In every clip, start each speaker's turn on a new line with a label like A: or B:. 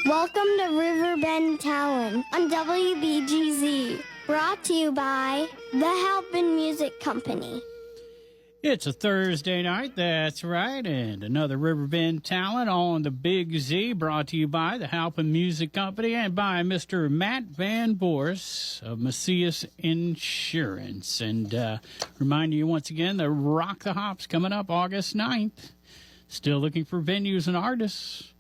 A: Welcome to Riverbend Talent on WBGZ. Brought to you by the Halpin Music Company.
B: It's a Thursday night, that's right, and another Riverbend Talent on the Big Z, brought to you by the Halpin Music Company and by Mr. Matt Van Boers of Macias Insurance. And reminding you once again, the Rock the Hops coming up August 9th. Still looking for venues and artists.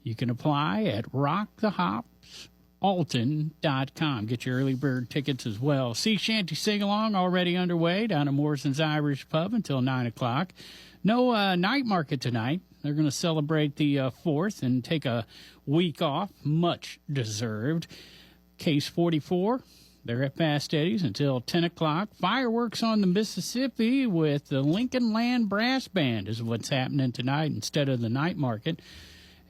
B: You can apply at rockthehopsalton.com. Get your early bird tickets as well. Sea Shanty Sing-Along already underway down at Morrison's Irish Pub until 9 o'clock. No night market tonight. They're going to celebrate the 4th and take a week off. Much deserved. Case 44. They're at Fast Eddie's until 10 o'clock. Fireworks on the Mississippi with the Lincoln Land Brass Band is what's happening tonight instead of the night market.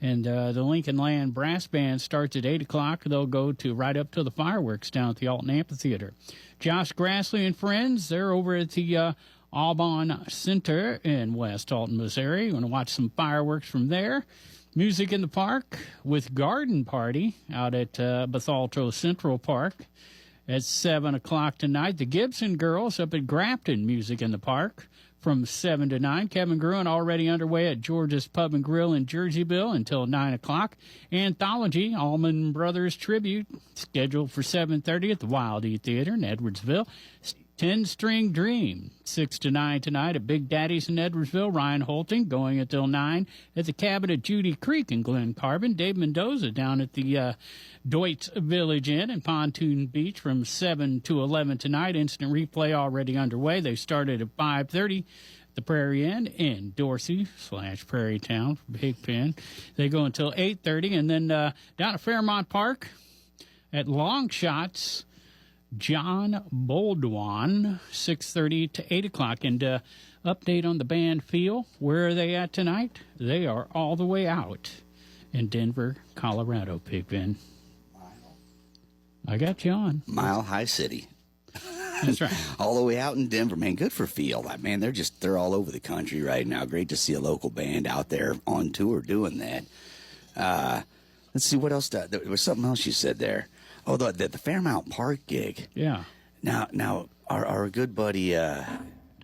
B: And the Lincoln Land Brass Band starts at 8 o'clock. They'll go to right up to the fireworks down at the Alton Amphitheater. Josh Grassley and friends, they're over at the Aubon Center in West Alton, Missouri. You want to watch some fireworks from there. Music in the Park with Garden Party out at Bethalto Central Park at 7 o'clock tonight. The Gibson Girls up at Grafton, Music in the Park from 7 to 9. Kevin Gruen already underway at George's Pub and Grill in Jerseyville until 9 o'clock. Anthology, Allman Brothers Tribute, scheduled for 7:30 at the Wild E Theater in Edwardsville. 10-String Dream, 6 to 9 tonight at Big Daddy's in Edwardsville. Ryan Holting going until 9 at the Cabin at Judy Creek in Glen Carbon. Dave Mendoza down at the Doits Village Inn in Pontoon Beach from 7 to 11 tonight. Instant replay already underway. They started at 5:30 at the Prairie Inn in Dorsey/Prairietown for Big Pen. They go until 8:30. And then down at Fairmont Park at Long Shots, John Boldwan, 6:30 to 8 o'clock. And update on the band Feel. Where are they at tonight? They are all the way out in Denver, Colorado, Pigpen. I got you on.
C: Mile High City.
B: That's right.
C: All the way out in Denver, man. Good for Feel. Man, they're all over the country right now. Great to see a local band out there on tour doing that. Let's see what else. There was something else you said there. Oh, the Fairmount Park gig.
B: Yeah.
C: Now, our good buddy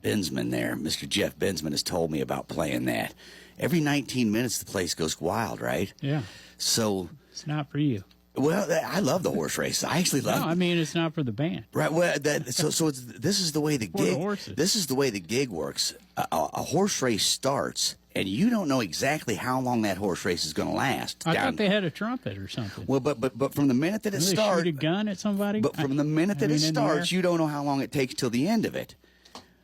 C: Bensman there, Mr. Jeff Bensman, has told me about playing that. Every 19 minutes, the place goes wild, right?
B: Yeah.
C: So
B: it's not for you.
C: Well, I love the horse race. I actually love.
B: No, I mean it's not for the band.
C: Right. Well, this is the way the gig. This is the way the gig works. A horse race starts, and you don't know exactly how long that horse race is going to last.
B: I thought they had a trumpet or something.
C: Well, but from the minute that it starts,
B: shoot a gun at somebody.
C: But from the minute that it starts, you don't know how long it takes till the end of it.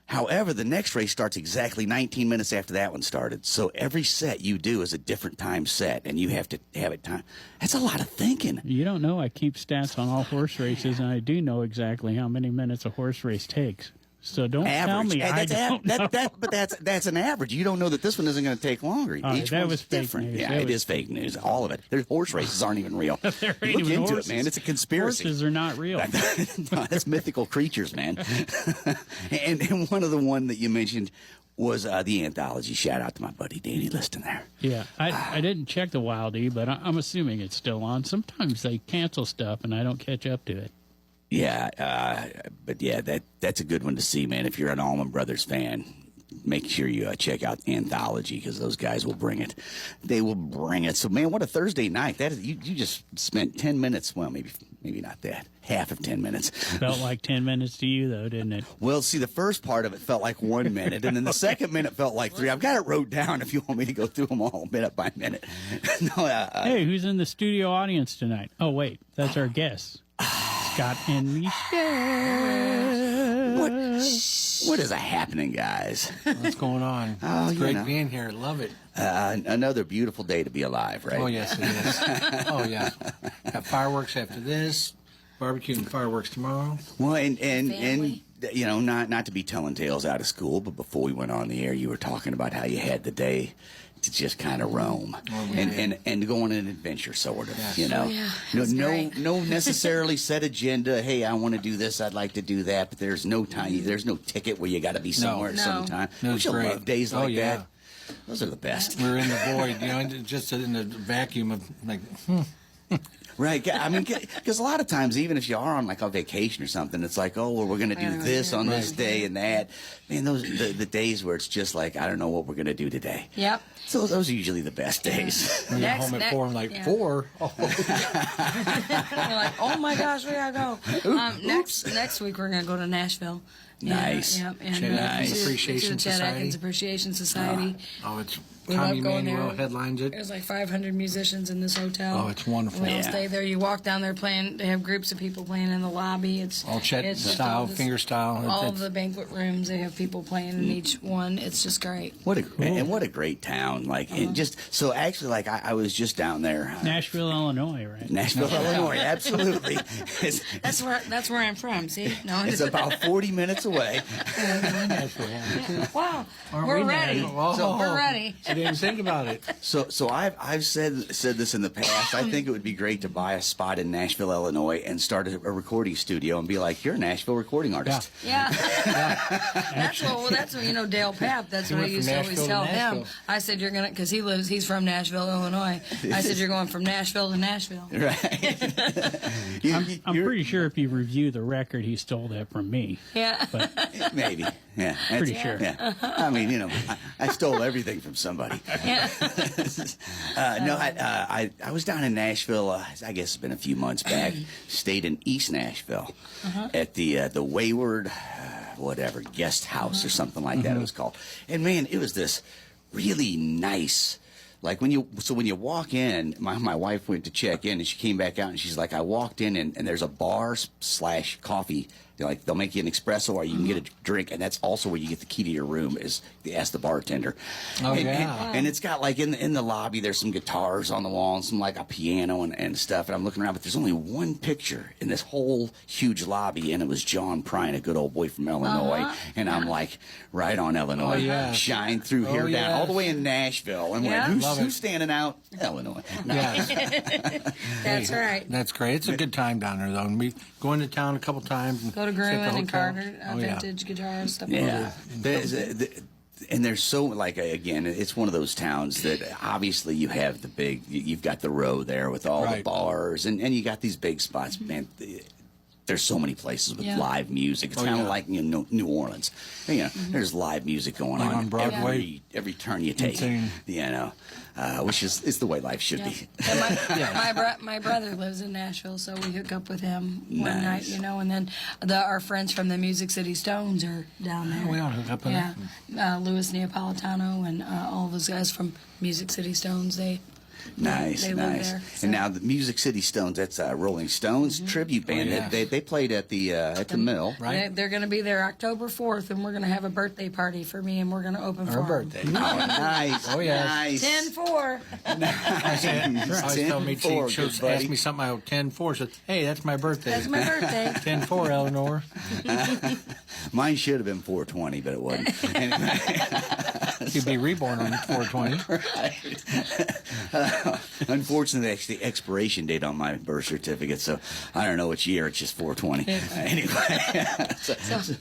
C: However, the next race starts exactly 19 minutes after that one started. So every set you do is a different time set, and you have to have it time. That's a lot of thinking.
B: You don't know. I keep stats on all horse races, and I do know exactly how many minutes a horse race takes. So don't tell me I don't know.
C: But that's an average. You don't know that this one isn't going to take longer.
B: Each one's
C: different.
B: News.
C: Yeah, it is fake news. All of it. Their horse races aren't even real.
B: They're
C: Look
B: even
C: into
B: horses.
C: it, man. It's a conspiracy.
B: Horses are not real.
C: No, that's mythical creatures, man. and one of the one that you mentioned was the Anthology. Shout out to my buddy Danny Liston there.
B: Yeah, I didn't check the Wild E, but I'm assuming it's still on. Sometimes they cancel stuff, and I don't catch up to it.
C: Yeah, but yeah, that's a good one to see, man. If you're an Allman Brothers fan, make sure you check out Anthology because those guys will bring it. They will bring it. So, man, what a Thursday night! That is, you just spent 10 minutes. Well, maybe not that. Half of 10 minutes.
B: Felt like 10 minutes to you, though, didn't it?
C: Well, see, the first part of it felt like 1 minute, and then the second minute felt like 3. I've got it wrote down if you want me to go through them all minute by minute.
B: Hey, who's in the studio audience tonight? Oh, wait, that's our guest. Scott and Mechelle.
C: What is happening, guys?
D: What's going on?
C: Oh,
D: it's great being here. Love it.
C: Another beautiful day to be alive, right?
D: Oh, yes, it is. Oh, yeah. Got fireworks after this. Barbecue and fireworks tomorrow.
C: Well, and you know, not to be telling tales out of school, but before we went on the air, you were talking about how you had the day to just kind of roam and go on an adventure, sort of.
D: Yes.
C: You know, no necessarily set agenda. Hey, I want to do this. I'd like to do that. But there's no time. There's no ticket where you got to be somewhere at some time.
D: No,
C: Don't you love days like that? Those are the best.
D: We're in the void, you know, just in the vacuum of like.
C: Right. I mean, because a lot of times, even if you are on like a vacation or something, it's like, oh, well, we're going to do this on this day and that. Man, those the days where it's just like, I don't know what we're going to do today.
E: Yep.
C: So those are usually the best days.
D: We get home at 4 and like 4. Oh.
E: You're like, oh my gosh, we gotta go. Next week we're gonna go to Nashville.
C: Nice.
E: Yeah, and
D: Chet Atkins
E: to
D: Appreciation
E: the Chet
D: Society.
E: Atkins Appreciation Society.
D: Oh, it's
E: We
D: Tommy
E: love going
D: Manuel
E: there.
D: headlines it.
E: There's like 500 musicians in this hotel.
D: Oh, it's wonderful.
E: We all
C: Yeah.
E: stay there. You walk down there playing. They have groups of people playing in the lobby. It's
D: All Chet
E: it's just
D: style,
E: all this-
D: finger style.
E: All
D: It's-
E: of the banquet rooms. They have people playing in each one. It's just great.
C: What a great town! Like, and just so actually, like I was just down there,
B: Nashville, Illinois, right?
C: Nashville, Illinois. Absolutely, it's,
E: That's where I'm from. See, no,
C: it's about 40 minutes away.
E: wow,
D: Aren't
E: we're
D: we
E: ready.
D: now? Oh,
E: We're ready.
D: I didn't think about it.
C: So I've said this in the past. I think it would be great to buy a spot in Nashville, Illinois, and start a recording studio and be like, you're a Nashville recording artist.
E: Yeah. That's what Dale Papp. That's
D: He
E: what I
D: went
E: used
D: from
E: to always
D: Nashville
E: tell
D: to
E: him.
D: Nashville.
E: I said you're gonna because he's from Nashville, Illinois. I said you're going from Nashville to Nashville.
C: Right.
B: I'm pretty sure if you review the record, he stole that from me.
E: Yeah.
C: Maybe. Yeah.
B: Pretty sure.
C: Yeah. I mean, I stole everything from somebody.
E: Yeah.
C: No, I was down in Nashville. I guess it's been a few months back. Stayed in East Nashville at the Wayward, whatever guest house or something like that. It was called. And man, it was this really nice. Like when you walk in, my wife went to check in and she came back out and she's like, I walked in and there's a bar / coffee. They'll make you an espresso or you can get a drink, and that's also where you get the key to your room. Is they ask the bartender.
D: Oh,
C: and,
D: yeah.
C: and it's got like in the lobby, there's some guitars on the wall and some like a piano and stuff. And I'm looking around, but there's only one picture in this whole huge lobby, and it was John Prine, a good old boy from Illinois. And I'm like, right on Illinois,
D: yeah.
C: shine through here down all the way in Nashville, and
E: Yeah.
C: went,
D: Love
C: who's
D: it.
C: standing out? Illinois.
D: Yes.
E: That's right.
D: That's great. It's a good time down there, though. And we go into town a couple times. And
E: Go to
D: stay at the
E: Gruen and
D: hotel.
E: Carter,
D: Oh, yeah.
E: vintage guitars, stuff
C: Yeah.
E: like that.
C: And there's so, like, again, it's one of those towns that obviously you have you've got the row there with all the
D: Right.
C: bars, and you got these big spots. Man, there's so many places with
E: Yeah.
C: live music. It's
D: Oh,
C: kind of
D: yeah.
C: like New Orleans. There's live music going
D: Like
C: on
D: on Broadway.
C: every turn you take.
D: Insane.
C: Which is the way life should
E: Yeah.
C: be.
E: And my brother lives in Nashville, so we hook up with him one night,
C: Nice.
E: and then our friends from the Music City Stones are down there.
D: We don't hook up with them.
E: Louis Neapolitano and all those guys from Music City Stones. They
C: Nice,
E: they live
C: nice.
E: there, so.
C: And now the Music City Stones, that's a Rolling Stones tribute band.
D: Oh, yes.
C: They played at the Mill.
D: Right.
E: They're going to be there October 4th, and we're going to have a birthday party for me, and we're going to open for
D: Her
E: 'em.
D: birthday.
C: Oh, nice.
D: Oh, yes.
C: Nice.
E: 10-4.
D: I always tell me,
C: 10-4,
D: she'll
C: good buddy.
D: ask me something, I go 10-4. She said, hey, that's my birthday.
E: That's my birthday.
D: 10-4, Eleanor.
C: Mine should have been 420, but it wasn't. Anyway.
D: You'd be reborn on 420.
C: Unfortunately, that's the expiration date on my birth certificate, so I don't know which year. It's just 420. Anyway.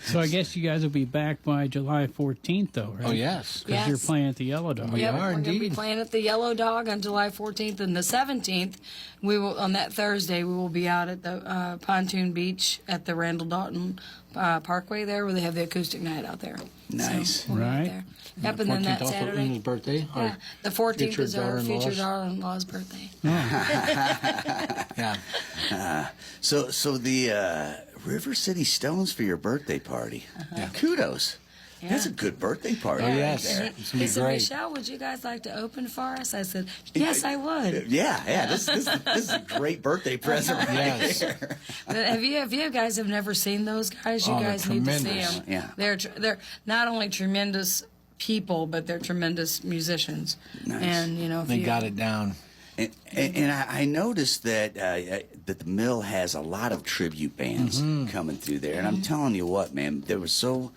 B: So I guess you guys will be back by July 14th, though, right?
D: Oh, yes.
B: Because you're
E: Yes.
B: playing at the Yellow Dog.
D: We
E: Yep,
D: are
E: we're going to be
D: indeed.
E: playing at the Yellow Dog on July 14th, and the 17th, we will on that Thursday we will be out at the Pontoon Beach at the Randall Dalton Parkway there, where they have the acoustic night out there.
C: Nice.
E: So we'll be out
B: Right.
E: there. Yep, and then
D: 14th
E: that
D: also
E: Saturday.
D: Una's birthday. Our
E: Yeah, the 14th
D: future
E: is our
D: daughter-in-law's.
E: future daughter-in-law's birthday.
D: Yeah.
C: So the River City Stones for your birthday party. Kudos. That's a good birthday party.
D: Oh,
C: right
D: yes.
C: there.
D: It's
E: He
D: gonna be
E: said,
D: great.
E: Michelle, would you guys like to open for us? I said, yes, I would.
C: Yeah. This is a great birthday present right
D: Yes.
C: there.
E: But if you guys have never seen those guys, you
D: Oh, they're
E: guys need to see
D: tremendous.
E: them.
C: Yeah.
E: They're not only tremendous people, but they're tremendous musicians.
C: Nice.
E: And if
D: They
E: you
D: got it down.
C: And I noticed that that the Mill has a lot of tribute bands coming through there, and I'm telling you what, man, there was so,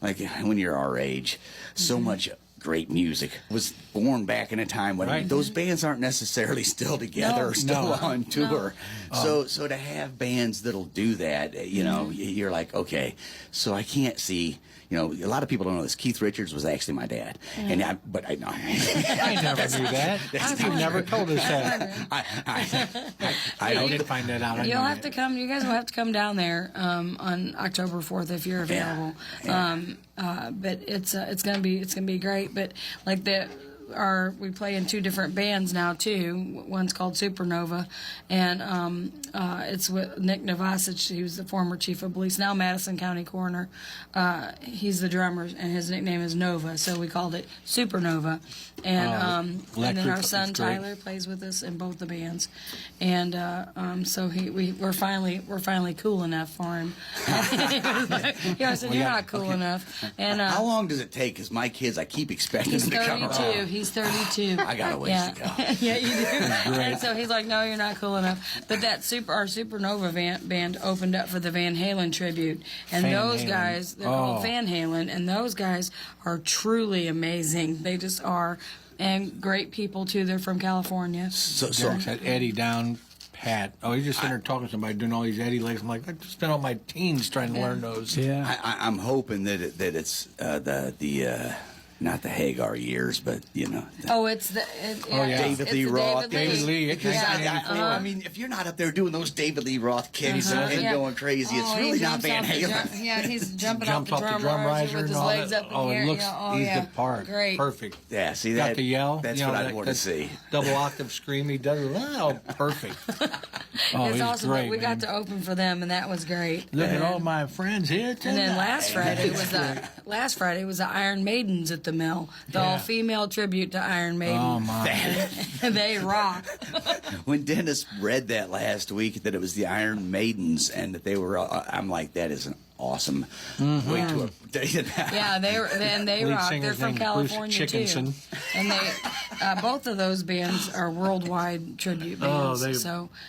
C: like when you're our age, so much great music. Was born back in a time when those bands aren't necessarily still together or still on tour. So to have bands that'll do that, you know, you're like, okay, so I can't see. You know, a lot of people don't know this. Keith Richards was actually my dad, and but I know.
D: I never knew that. You never told us that.
C: I
D: did find that out.
E: You'll have to come. You guys will have to come down there on October 4th if you're available. But it's gonna be great. But like we play in 2 different bands now too. One's called Supernova, and it's with Nick Novasic. He was the former chief of police, now Madison County coroner. He's the drummer, and his nickname is Nova, so we called it Supernova. And then our son Tyler plays with us in both the bands, and so we're finally cool enough for him. He always said, "You're not cool enough." And
C: how long does it take? Because my kids, I keep expecting them to come around.
E: He's 32.
C: I got a ways to go.
E: Yeah, you do. And so he's like, "No, you're not cool enough." But our Supernova band opened up for the Van Halen tribute, and those guys, they're called Van Halen, and those guys are truly amazing. They just are, and great people too. They're from California.
D: So had Eddie down pat. Oh, he's just sitting there talking to somebody doing all these Eddie legs. I'm like, I just spent all my teens trying to learn those.
B: Yeah,
C: I'm hoping that it's the not the Hagar years, but you know.
D: David
C: Lee Roth.
D: David Lee.
C: I mean, if you're not up there doing those David Lee Roth kicks and going crazy, it's really not Van Halen.
E: He's jumping off
D: off the drum riser
E: with
D: and
E: his
D: all
E: legs
D: that.
E: up in the air.
D: It looks, he's the part.
E: Great.
D: Perfect.
C: Yeah, see
D: Got
C: that?
D: to yell.
C: That's what I want to see.
D: Double octave scream. He does it. Oh, perfect.
E: It's
D: he's
E: awesome.
D: great,
E: We
D: man.
E: got to open for them, and that was great.
D: Look at all my friends here tonight.
E: And then last Friday was the Iron Maidens at the Mill, the all-female tribute to Iron Maiden.
D: Oh my!
E: They rock.
C: When Dennis read that last week that it was the Iron Maidens and that they were, I'm like, that is an awesome way to.
E: Yeah, they
D: Lead
E: rock. They're
D: singer's
E: from
D: named
E: California
D: Bruce
E: too,
D: Chickinson.
E: and they both of those bands are worldwide tribute bands.
D: They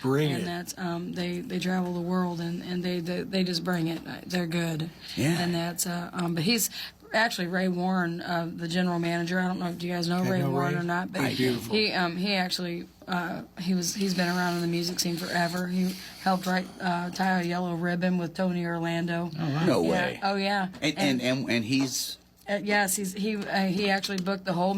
D: bring
E: and
D: it.
E: that's they travel the world and they just bring it. They're good.
C: Yeah.
E: And that's but he's. Actually, Ray Warren, the general manager. I don't know if you guys know Ray Warren or not, but he actually he's been around in the music scene forever. He helped tie a yellow ribbon with Tony Orlando.
B: Oh, wow.
C: No way.
E: Oh yeah.
C: And he's.
E: Yes, he actually booked the whole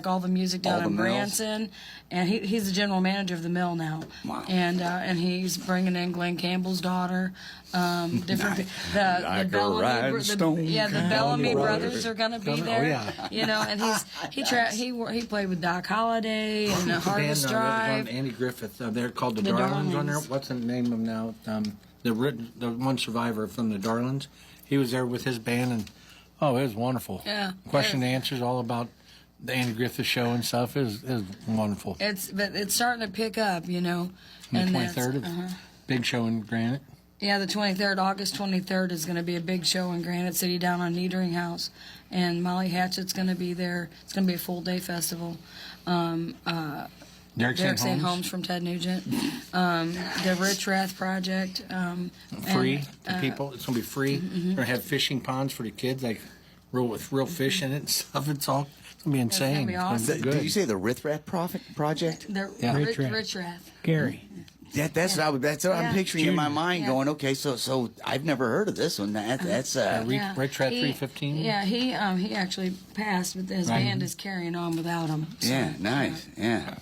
E: all the music down in Branson, and he's the general manager of the Mill now.
C: Wow.
E: And he's bringing in Glenn Campbell's daughter, different the Bellamy brothers are gonna be there.
D: Oh, yeah.
E: You know, and he played with Doc Holliday and Harvest Drive.
D: Andy Griffith. They're called the Darlings on there. What's the name of them now? The one survivor from the Darlings. He was there with his band and. Oh, it was wonderful.
E: Yeah.
D: Question and answers all about the Andy Griffith show and stuff. It was wonderful.
E: But it's starting to pick up, you know.
D: And the 23rd, big show in Granite.
E: Yeah, the 23rd, August 23rd is going to be a big show in Granite City down on Niedering House. And Molly Hatchett's going to be there. It's going to be a full-day festival.
D: Derek
E: St. Holmes from Ted Nugent. The Rich Rath Project.
D: Free to people. It's going to be free. We're going to have fishing ponds for the kids, like with real fish in it and stuff. It's going to be insane.
E: It's gonna be awesome.
C: Did you say the Rithrath Project?
E: Rich Rath.
B: Gary.
C: That's what I'm picturing in my mind.
E: Yeah.
C: Going, okay, so I've never heard of this one. That's
D: Rich Rath 315.
E: Yeah, he actually passed, but his band is carrying on without him. So,
C: yeah, nice. Yeah.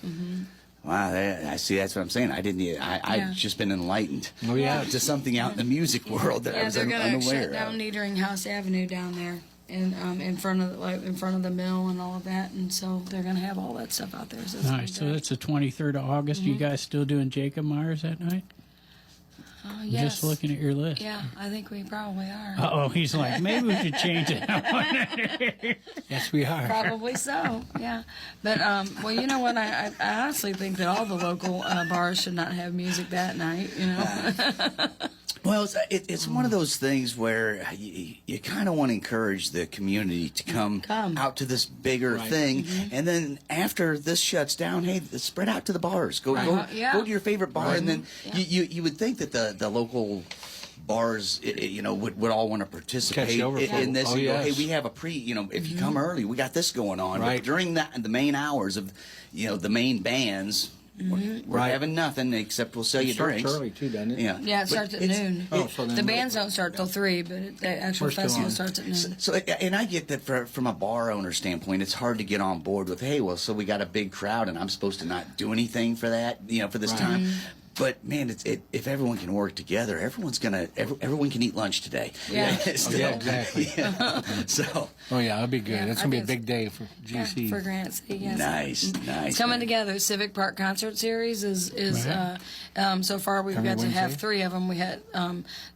C: Wow, I see. That's what I'm saying. I've just been enlightened.
D: Oh yeah,
C: to something out in the music world that I was
E: they're
C: unaware
E: gonna shut
C: of.
E: down Niedering House Avenue down there, and in front of the mill and all of that, and so they're gonna have all that stuff out there. So
B: Nice. So that's the 23rd of August. You guys still doing Jacobsmeyers that night?
E: yes.
B: Just looking at your list.
E: Yeah, I think we probably are.
B: Uh-oh, he's like, maybe we should change it.
D: Yes, we are.
E: Probably so, yeah. But, well, you know what? I honestly think that all the local bars should not have music that night, you know?
C: Well, it's one of those things where you kind of want to encourage the community to come out to this bigger thing, and then after this shuts down, hey, spread out to the bars. Go to your favorite bar, and then you would think that the local bars, would all want to participate
D: Catch the overflow.
C: in this.
D: Oh,
C: and go,
D: yes.
C: hey, we have a if you come early, we got this going on.
D: Right.
C: But during the main hours of, the main bands, we're
D: Right.
C: having nothing except we'll sell you
D: It starts
C: drinks.
D: early too, doesn't it?
C: Yeah.
E: Yeah, it
C: But
E: starts at
C: it's-
E: noon.
D: Oh, so then
E: The bands don't start till 3, but the actual
D: We're still
E: festival
D: on.
E: starts at noon.
C: So, and I get that from a bar owner standpoint, it's hard to get on board with, hey, well, so we got a big crowd, and I'm supposed to not do anything for that, for this
D: Right.
C: time. But man, if everyone can work together, everyone can eat lunch today.
E: Yeah.
C: Still.
D: Yeah, exactly.
C: So
D: Oh yeah, that'll be good.
E: Yeah,
D: It's
E: I
D: gonna be a
E: think
D: big day for
E: Yeah,
D: GC.
E: for Grant City, yes.
C: nice.
E: It's coming together. Civic Park Concert Series is so far we've
D: Coming
E: got to have
D: Wednesday?
E: 3 of them. We had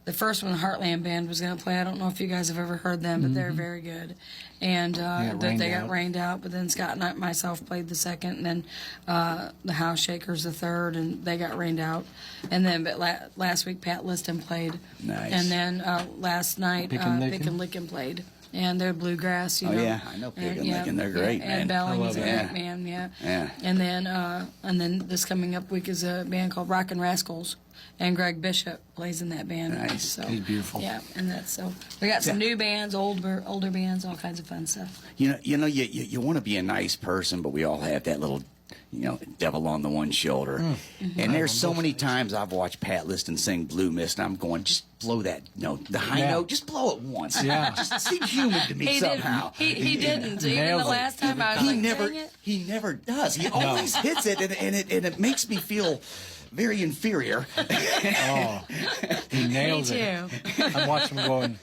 E: the first one, the Heartland Band was going to play. I don't know if you guys have ever heard them, but they're very good. And
D: it
E: they
D: rained
E: got
D: out.
E: rained out. But then Scott and myself played the second, and then the House Shakers the third, and they got rained out. And then but last week Pat Liston played.
C: Nice.
E: And then last night
D: Pick and
E: Pick and Lickin' played. And they're bluegrass,
C: Oh, yeah, I know Pick and Lickin', they're great,
E: And
C: man.
E: Belling's
C: I
E: a
C: love
E: great man, yeah.
C: Yeah.
E: And then this coming up week is a band called Rockin' Rascals, and Greg Bishop plays in that band.
C: Nice.
E: So,
D: He's beautiful.
E: Yeah, and that's so we got some new bands, older bands, all kinds of fun stuff.
C: You want to be a nice person, but we all have that little, devil on the one shoulder. And there's so many times I've watched Pat Liston sing Blue Mist, and I'm going, just blow that note, the high
D: Yeah.
C: note, just blow it once.
D: Yeah.
C: Just seem human to me
E: He
C: somehow.
E: didn't. He didn't. Even
D: Nails
E: the
D: it.
E: last time I was
C: He
E: like,
C: never,
E: dang it.
C: he never does. He always hits it, and it makes me feel very inferior.
D: Oh, he nails
E: Me
D: it.
E: too.
D: I'm watching him going.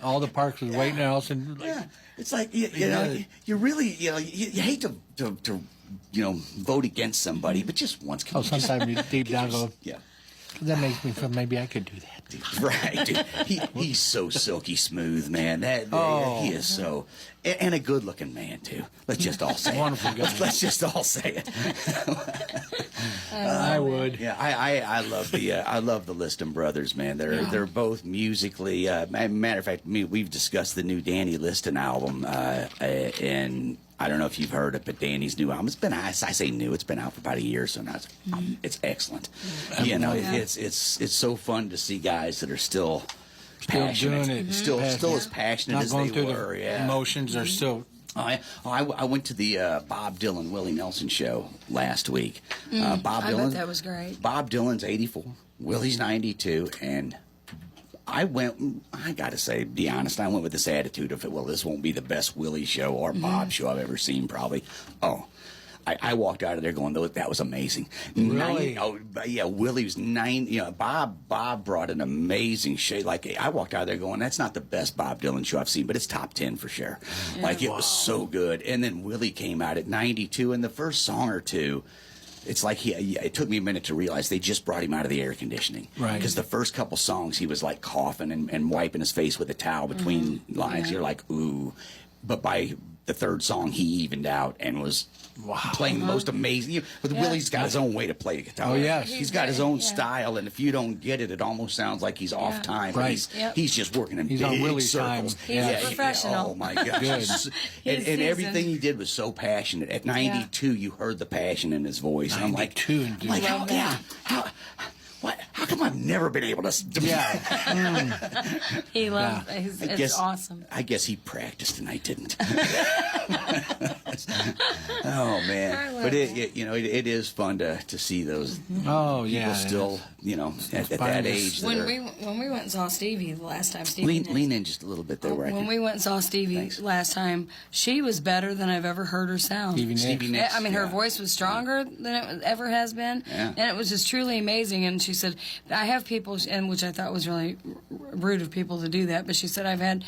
D: All the parks was waiting else, and
C: Yeah, it's like you really you hate to vote against somebody, but just once. Can you just-
D: sometimes you deep down go.
C: yeah.
D: That makes me feel maybe I could do that.
C: Right, dude. He's so silky smooth, man. He is so, and a good-looking man too. Let's just all say
D: Wonderful
C: it.
D: guy.
C: Let's just all say it.
D: I would.
C: Yeah, I love the Liston brothers, man. They're both musically. Matter of fact, we've discussed the new Danny Liston album, and I don't know if you've heard it, but Danny's new album. It's been I say new. It's been out for about a year, so now it's excellent. It's so fun to see guys that are still passionate,
D: doing it.
C: still
D: Passionate.
C: as passionate
D: Not
C: as
D: going
C: they
D: through
C: were.
D: the
C: Yeah.
D: emotions. They're still.
C: I went to the Bob Dylan Willie Nelson show last week. Bob
E: I
C: Dylan.
E: bet that was great.
C: Bob Dylan's 84, Willie's 92, and I gotta say, be honest, I went with this attitude of, well, this won't be the best Willie show or Bob show I've ever seen, probably. Oh, I walked out of there going, that was amazing.
D: Really?
C: Yeah, Willie was 9. Bob brought an amazing show. Like, I walked out of there going, that's not the best Bob Dylan show I've seen, but it's top 10 for sure. Like, it was so good. And then Willie came out at 92, and the first song or two, it's like it took me a minute to realize they just brought him out of the air conditioning.
D: Right.
C: Because the first couple songs, he was like coughing and wiping his face with a towel between lines.
E: Yeah.
C: You're like, ooh. But by the third song, he evened out and was playing the most amazing. But Willie's got his own way to play the guitar.
D: Oh, yes.
C: He's got his own style, and if you don't get it, it almost sounds like he's off time.
D: Right.
C: He's just working in
D: He's
C: big
D: on Willie's
C: circles.
D: time.
E: He's a professional.
C: Oh, my gosh.
D: Good.
C: And
E: seasoned.
C: everything he did was so passionate. At 92, you heard the passion in his voice. And I'm like,
D: 92, dude.
C: how come I've never been able to?
E: He loves. It's awesome.
C: I guess he practiced and I didn't. Oh man! But it is fun to see those
D: Oh
C: people
D: yeah.
C: still at that
D: finest.
C: age. that
E: When
C: are-
E: we went and saw Stevie the last time, Stevie
C: lean in just a little bit there, where I
E: when
C: can.
E: we went and saw Stevie
C: Thanks.
E: last time, she was better than I've ever heard her sound.
C: Stevie Nicks.
E: I mean, her
C: yeah.
E: voice was stronger than it ever has been,
C: Yeah.
E: and it was just truly amazing. And she said, "I have people," and which I thought was really rude of people to do that. But she said, "I've had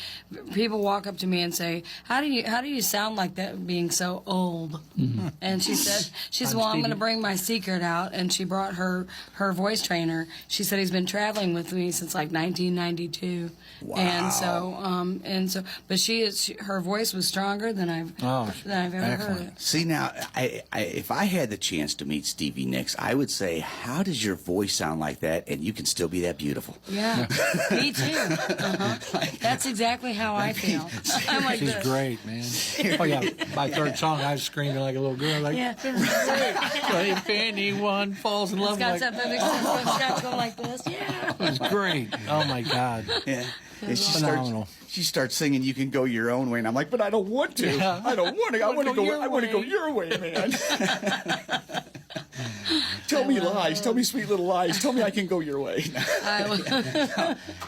E: people walk up to me and say, how do you sound like that, being so old?" And she said, "Well, I'm going to bring my secret out." And she brought her voice trainer. She said he's been traveling with me since like 1992.
C: Wow.
E: And so, but her voice was stronger than I've ever heard
D: excellent.
E: it.
C: See now, if I had the chance to meet Stevie Nicks, I would say, "How does your voice sound like that?" that, and you can still be that beautiful.
E: Yeah, me too. That's exactly how I feel. I'm like
D: She's
E: this.
D: great, man. Oh yeah, my third song, I was screaming like a little girl, like,
E: Yeah.
D: if anyone falls in love,
E: Scott's
D: like,
E: up there, Scott's going like this. Yeah.
D: it was great. Oh my God.
C: Yeah. And
D: Phenomenal.
C: she starts singing "You Can Go Your Own Way," and I'm like, "But I don't want to.
D: Yeah.
C: I don't want to. I want to go. I want to go your way, man." Tell me lies. Tell me sweet little lies. Tell me I can go your way.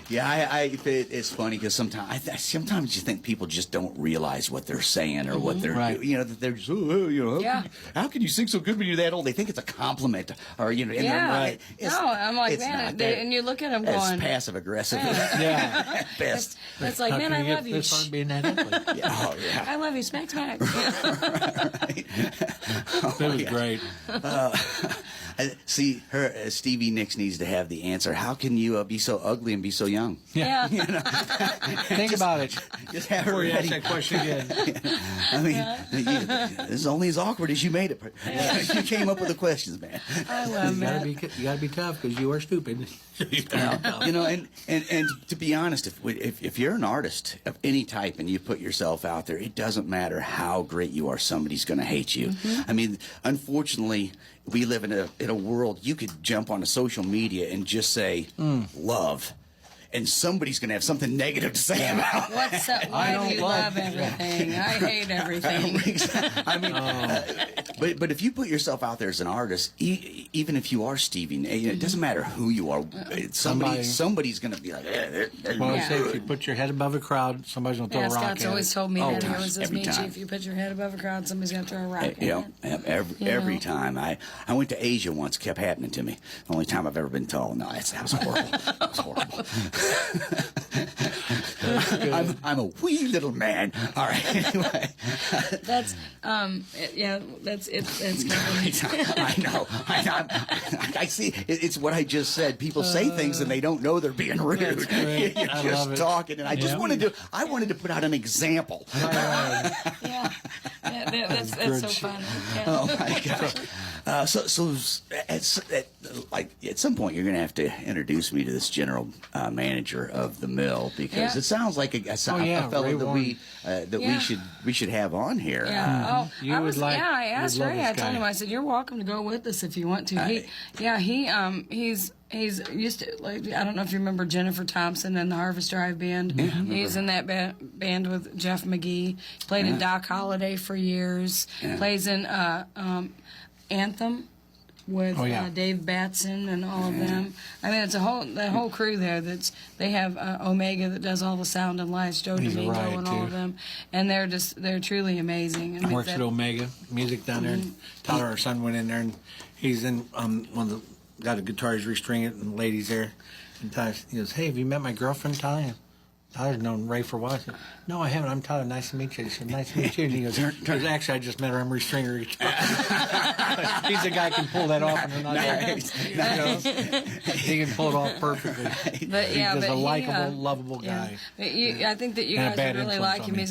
C: Yeah, it's funny because sometimes you think people just don't realize what they're saying or what they're
D: Right.
C: doing. You know, that they're just, how,
E: Yeah.
C: how can you sing so good when you're that old? They think it's a compliment, or and they're
E: Yeah.
C: right.
E: No, I'm like,
C: it's
E: man,
C: not that.
E: and you look at them
C: It's
E: going,
C: passive aggressive.
D: Yeah.
C: At best.
E: it's like,
D: How
E: man,
D: can
E: I
D: you get
E: love you.
D: this on being that ugly?
C: Yeah, oh yeah.
E: I love you, smack, smack.
D: It was great.
C: See, Stevie Nicks needs to have the answer. How can you be so ugly and be so young?
E: Yeah.
D: Think about it.
C: Just have her
D: Before you ask
C: ready.
D: that question again.
C: I mean, this is only as awkward as you made it. You came up with the questions, man.
E: I love
D: You gotta be tough because you are stupid.
C: You know, and to be honest, if you're an artist of any type and you put yourself out there, it doesn't matter how great you are. Somebody's going to hate you. I mean, unfortunately, we live in a world. You could jump onto social media and just say love, and somebody's going to have something negative to say about it.
E: What's up? Why do you love everything? I hate everything.
C: I mean, but if you put yourself out there as an artist, even if you are Stevie, it doesn't matter who you are. Somebody's going to be like,
D: Well, I say if you put your head above a crowd, somebody's gonna throw
E: Yeah,
D: a rock
E: Scott's
D: at
E: always
D: it.
E: told me that. He
C: gosh,
E: always says,
C: every
E: Michi,
C: time.
E: if you put your head above a crowd, somebody's going to throw a rock at
C: Yeah,
E: it.
C: every time. I went to Asia once. Kept happening to me. The only time I've ever been tall. No, that was horrible. That was horrible. I'm a wee little man. All right. Anyway,
E: That's, it's good.
C: I know. I see. It's what I just said. People say things and they don't know they're being rude. You're
D: great. I
C: just
D: love it.
C: talking, and I just wanted to. I wanted to put out an example.
E: Yeah. That's so fun. Yeah.
C: Oh my gosh! So at some point you're going to have to introduce me to this general manager of the mill, because it sounds like a fellow
D: Ray
C: that we should have on here.
E: Yeah. I asked
D: you'd love
E: Ray.
D: this
E: I told
D: guy.
E: him. I said, "You're welcome to go with us if you want to." He's used to, like, I don't know if you remember Jennifer Thompson and the Harvest Drive Band. He's in that band with Jeff McGee. Played in Doc Holliday for years. Plays in Anthem with Dave Batson and all of them. I mean, it's that whole crew there. They have Omega that does all the sound and lights, Joe
D: He's a
E: Domingo
D: riot,
E: and all of
D: too.
E: them, and they're truly amazing. I mean,
D: Works at Omega Music down there. And Tyler, our son, went in there, and he's in one of the got a guitar. He's restringing it, and the lady's there. And Tyler, he goes, "Hey, have you met my girlfriend, Tyler?" Tyler's known Ray for a while. I said, "No, I haven't. I'm Tyler. Nice to meet you." He said, "Nice to meet you." And he goes, "Actually, I just met her. I'm restringing her guitar." He's the guy who can pull that off. And he can pull it off perfectly.
E: But
D: He's a likable, lovable guy.
E: I think that you
D: And a
E: guys
D: bad
E: would really
D: influence
E: like
D: on
E: him.
D: me.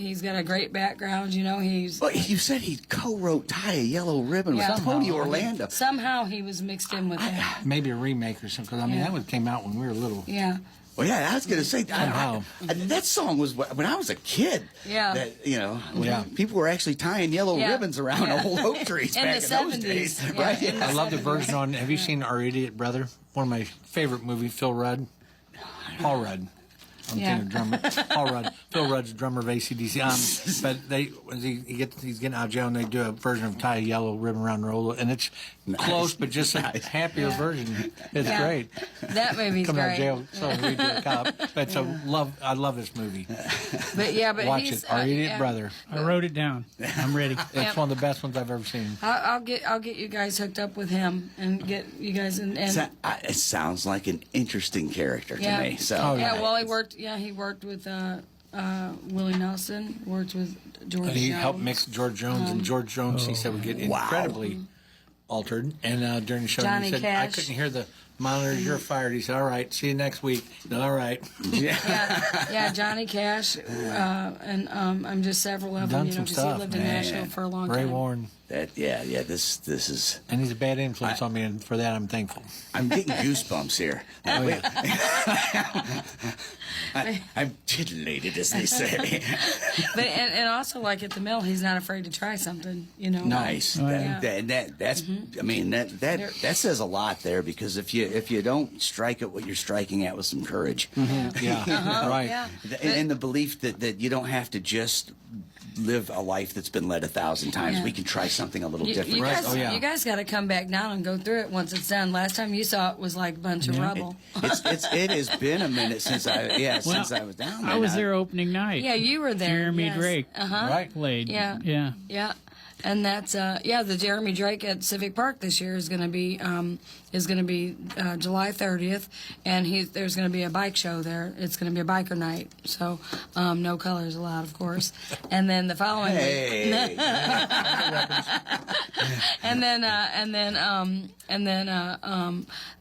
E: He's got a great background. You know, he's
C: Well, you said he co-wrote "Tie a Yellow Ribbon" with Tony Orlando.
E: Somehow he was mixed in with that.
D: Maybe a remake or something. Because, I mean, that one came out when we were little.
E: Yeah.
C: Well, yeah, I was going to say
D: Somehow.
C: that song was when I was a kid.
E: Yeah.
C: That, people were actually tying yellow ribbons around old oak trees
E: In
C: back
E: the
C: in those
E: 70s.
C: days,
E: Yeah,
C: right?
E: in the
D: I love the
E: 70s.
D: version on. Have you seen Our Idiot Brother? One of my favorite movies. Phil Rudd, Paul Rudd. I'm thinking drummer. Paul Rudd. Phil Rudd's drummer of AC/DC. But he's getting out of jail, and they do a version of "Tie a Yellow Ribbon Around the Roll," and it's close, but just a happier version. It's great.
E: That movie's
D: Coming out
E: great.
D: of jail, so we do a cop. But I love this movie.
E: But
D: Watch
E: he's
D: it. Our Idiot Brother.
B: I wrote it down. I'm ready.
D: It's one of the best ones I've ever seen.
E: I'll get you guys hooked up with him and get you guys and
C: It sounds like an interesting character to me. So
E: well, he worked with Willie Nelson, worked with George
D: He
E: Jones.
D: helped mix George Jones, and George Jones, he said, would get incredibly altered. And during the show,
E: Johnny
D: he said,
E: Cash.
D: I couldn't hear the monitors, you're fired. He said, all right, see you next week. All right.
E: Yeah, Johnny Cash, and I'm just several of them.
D: Done some
E: Because
D: stuff,
E: he lived in
C: man.
E: Nashville for a long
D: Ray
E: time.
D: Warren.
C: This is.
D: And he's a bad influence on me, and for that I'm thankful.
C: I'm getting goosebumps here. I'm titillated, as they say.
E: But and also like at the mill, he's not afraid to try something.
C: Nice.
E: Yeah.
C: That's. I mean, that says a lot there, because if you don't strike at what you're striking at with some courage,
D: Yeah, right.
E: Yeah.
C: and the belief that you don't have to just live a life that's been led 1,000 times.
E: Yeah.
C: We can try something a little different.
E: You guys,
D: Oh, yeah.
E: you guys got to come back down and go through it once it's done. Last time you saw it was like a bunch of rubble.
C: It has been a minute since since I was down there.
B: I was there opening night.
E: Yeah, you were there.
B: Jeremy
E: yes.
B: Drake
D: Right.
B: played.
E: Yeah.
B: Yeah.
E: And that's the Jeremy Drake at Civic Park this year is going to be July 30th, and there's going to be a bike show there. It's going to be a biker night, so no colors allowed, of course. And then the following week, and then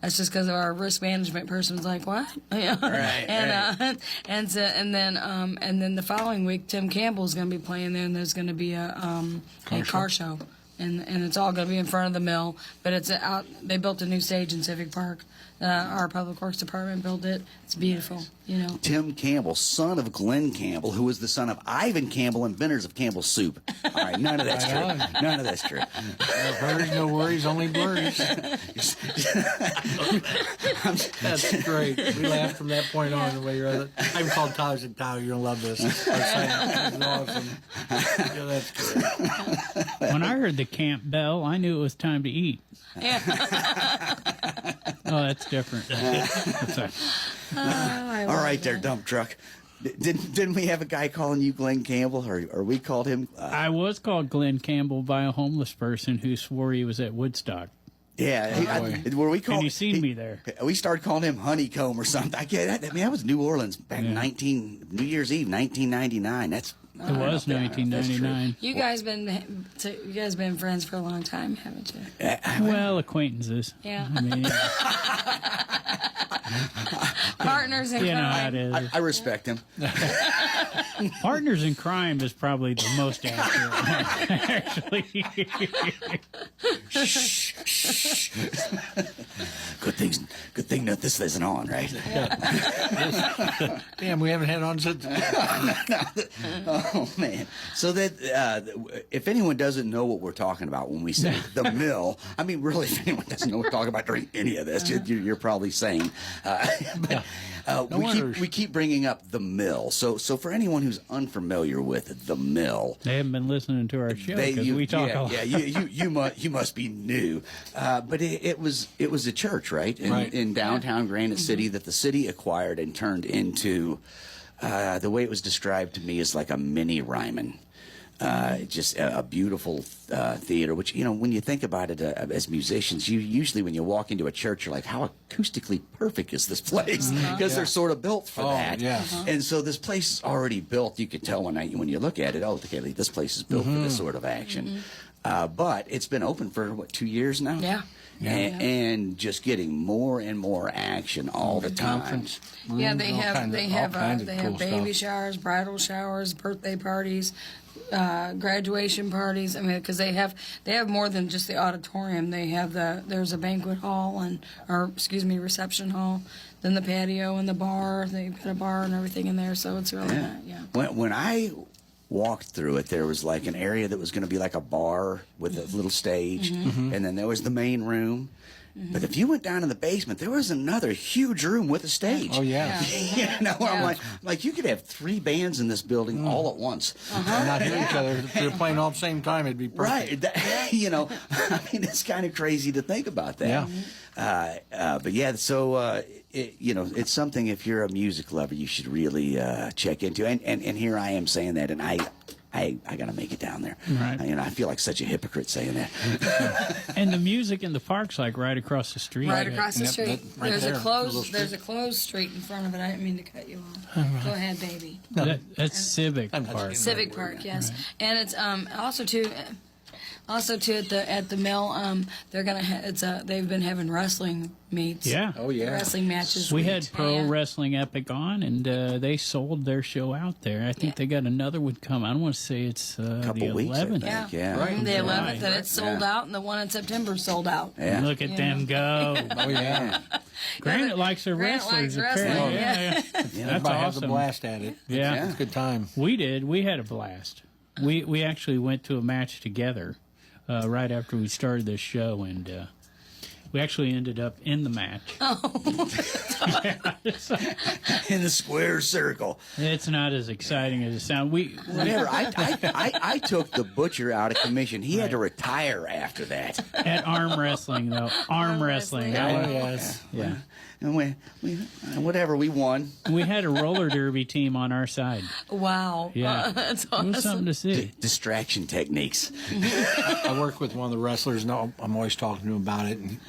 E: that's just because our risk management person was like, what? And then the following week, Tim Campbell's going to be playing there, and there's going to be a car show. And it's all going to be in front of the mill, but it's out. They built a new stage in Civic Park. Our public works department built it. It's beautiful,
C: Tim Campbell, son of Glenn Campbell, who was the son of Ivan Campbell, inventors of Campbell's soup. All right, none of that's true. None of that's true.
D: No hurries, no worries, only blurries. That's great. We laughed from that point on. The way you're other. I even called Tyler and said, Tyler, you're going to love this. This is awesome. Yeah, that's great.
B: When I heard the camp bell, I knew it was time to eat.
E: Yeah.
B: Oh, that's different.
C: All right, there, dump truck. Didn't we have a guy calling you Glenn Campbell, or we called him?
B: I was called Glenn Campbell by a homeless person who swore he was at Woodstock.
C: Where we called,
B: And you seen me there.
C: We started calling him Honeycomb or something. That was New Orleans back in New Year's Eve, 1999.
B: It was 1999.
E: You guys been friends for a long time, haven't you?
B: Well, acquaintances.
E: Yeah.
B: I mean,
E: Partners in
B: you know how it
E: crime.
B: is.
C: I respect him.
B: Partners in crime is probably the most accurate one, actually.
C: Good thing that this isn't on, right?
D: Damn, we haven't had on since.
C: Oh man! So that if anyone doesn't know what we're talking about when we say the mill, I mean, really, if anyone doesn't know what we're talking about during any of this, you're probably sane. We keep bringing up the mill. So for anyone who's unfamiliar with the mill,
B: They haven't been listening to our show because we talk a lot.
C: you must be new. But it was a church, right? In downtown Granite City that the city acquired and turned into. The way it was described to me is like a mini Ryman. Just a beautiful theater, which, when you think about it as musicians, you usually, when you walk into a church, you're like, how acoustically perfect is this place? Because they're sort of built for that.
D: Yeah.
C: And so this place is already built. You could tell when you look at it, okay, this place is built for this sort of action. But it's been open for, 2 years now?
E: Yeah.
C: And just getting more and more action all the time.
E: Yeah, they have
D: cool
E: baby
D: stuff.
E: showers, bridal showers, birthday parties, graduation parties. I mean, because they have more than just the auditorium. They have there's a banquet hall reception hall, then the patio and the bar. They've got a bar and everything in there, so it's really nice. Yeah.
C: When I walked through it, there was like an area that was going to be like a bar with a little stage, and then there was the main room. But if you went down in the basement, there was another huge room with a stage.
D: Oh yeah.
C: I'm like you could have 3 bands in this building all at once.
D: And not hear each other. If they're playing all at the same time, it'd be perfect.
C: Right. I mean, it's kind of crazy to think about that.
D: Yeah.
C: But yeah, so it's something, if you're a music lover, you should really check into. And here I am saying that, and I got to make it down there.
B: Right.
C: I feel like such a hypocrite saying that.
B: And the music in the park's like right across the street.
E: Right across the street.
D: right
E: There's
D: there,
E: a
D: little street.
E: closed street in front of it. I didn't mean to cut you off. Go ahead, baby.
B: That's Civic Park.
E: Civic Park, yes. And it's also too. Also, too, at the mill, they're gonna they've been having wrestling meets.
B: Yeah.
D: Oh, yeah.
E: Wrestling matches.
B: We had Pro
E: Yeah.
B: Wrestling Epic on, and they sold their show out there. I think they got another one come. I don't want to say it's
C: Couple
B: the
C: weeks, I
B: 11th.
C: think. Yeah.
D: Right.
E: The 11th,
B: Right.
E: and it's sold out, and the one in September sold out.
C: Yeah.
B: Look at them go.
D: Oh, yeah.
B: Granite likes their
E: Granite
B: wrestlers.
E: likes wrestling,
B: apparently.
E: yeah.
B: That's
D: Everybody has a
B: awesome.
D: blast at it.
B: Yeah.
D: It's a good time.
B: We did. We had a blast. We actually went to a match together right after we started this show, and we actually ended up in the match.
C: In the square circle.
B: It's not as exciting as it sounds.
C: Whatever. I took the butcher out of commission. He had to retire after that.
B: At arm wrestling, though. Arm wrestling.
E: wrestling.
B: I-
D: Yes.
B: yeah.
C: And whatever, we won.
B: We had a roller derby team on our side.
E: Wow.
B: Yeah.
E: That's
B: It was
E: awesome.
B: something to see.
C: Distraction techniques.
D: I work with one of the wrestlers, and I'm always talking to him about it. And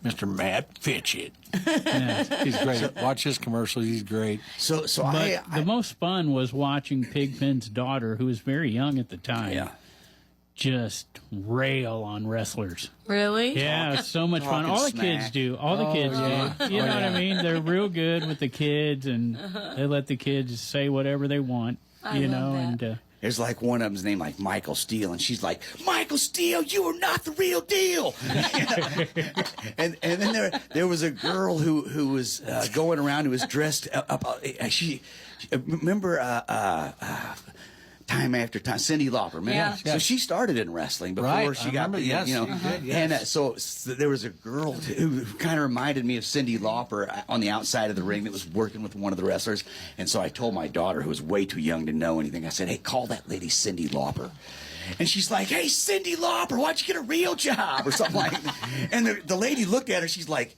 D: Mr. Matt Fitchett.
B: Yeah.
D: He's great. Watch his commercials. He's great.
C: So
B: But
C: I
B: the most fun was watching Pigpen's daughter, who was very young at the time,
C: yeah.
B: just rail on wrestlers.
E: Really?
B: Yeah, it's so much fun.
C: Talking
B: All the
C: smack.
B: kids do. All the kids do. You know what I mean? They're real good with the kids, and they let the kids say whatever they want. You
E: love
B: know,
E: that.
B: and
C: There's like one of them's named like Michael Steele, and she's like, Michael Steele, you are not the real deal. and then there was a girl who was going around who was dressed up. She remember time after time, Cyndi Lauper, man.
E: Yeah.
C: So she started in wrestling before
D: Right,
C: she
D: I
C: got,
D: remember, yes,
C: you know.
D: she did, yes.
C: And so there was a girl who kind of reminded me of Cyndi Lauper on the outside of the ring that was working with one of the wrestlers. And so I told my daughter, who was way too young to know anything, I said, hey, call that lady Cyndi Lauper. And she's like, hey, Cyndi Lauper, why'd you get a real job? Or something like that. And the lady looked at her, she's like,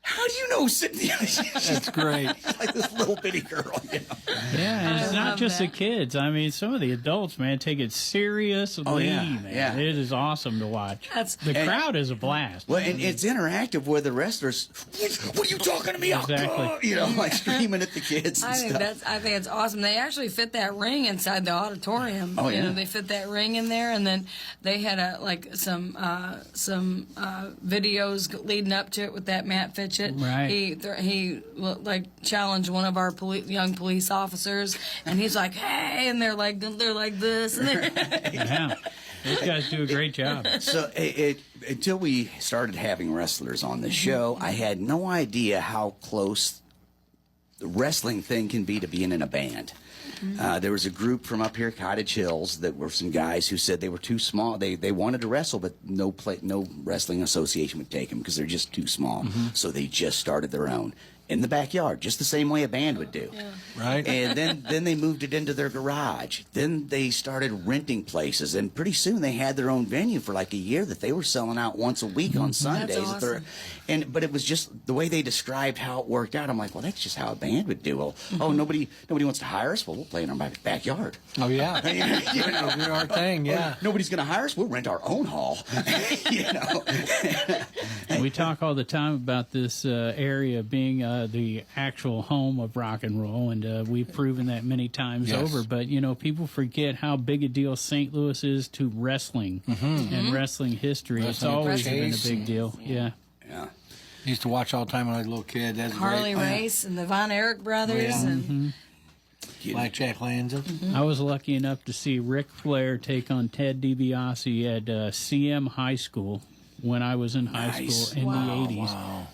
C: how do you know Cyndi?
D: That's great.
C: She's like this little bitty girl, you know.
B: yeah, and it's
E: I
B: not
E: love
B: just the
E: that.
B: kids. I mean, some of the adults, man, take it seriously.
C: yeah,
B: Man.
C: yeah.
B: It is awesome to watch. The
C: And-
B: crowd is a blast.
C: Well, and it's interactive where the wrestlers, what are you talking to me?
B: Exactly.
C: You know, like screaming at the kids and
E: I think
C: stuff.
E: it's awesome. They actually fit that ring inside the auditorium.
C: Oh,
E: You
C: yeah.
E: know, they fit that ring in there, and then they had some videos leading up to it with that Matt Fitchett.
B: Right.
E: He like challenged one of our young police officers, and he's like, "Hey," and they're like this, and they're
B: Yeah. Those guys do a great job.
C: So until we started having wrestlers on the show, I had no idea how close the wrestling thing can be to being in a band. There was a group from up here, Cottage Hills, that were some guys who said they were too small. They wanted to wrestle, but no wrestling association would take them because they're just too small. So they just started their own in the backyard, just the same way a band would do.
D: Right.
C: And then they moved it into their garage. Then they started renting places, and pretty soon they had their own venue for like a year that they were selling out once a week on Sundays.
E: awesome.
C: But it was just the way they described how it worked out. I'm like, well, that's just how a band would do. Well, oh, nobody wants to hire us. Well, we'll play in our backyard.
D: Oh, yeah.
C: You know?
D: We'll do our thing, yeah.
C: Nobody's going to hire us. We'll rent our own hall. You know.
B: We talk all the time about this area being the actual home of rock and roll, and we've proven that many times
D: Yes.
B: over. But, you know, people forget how big a deal St. Louis is to wrestling and wrestling history. It's
D: Wrestling
B: always been a
D: case.
B: big deal. Yeah.
C: Yeah.
D: Used to watch all the time when I was a little kid. That's
E: Harley
D: great.
E: Race and the Von Erich brothers,
D: Yeah.
E: and
D: Blackjack Lanza.
B: I was lucky enough to see Ric Flair take on Ted DiBiase at CM High School when I was in high
C: Nice.
B: school in the 80s.
D: Wow.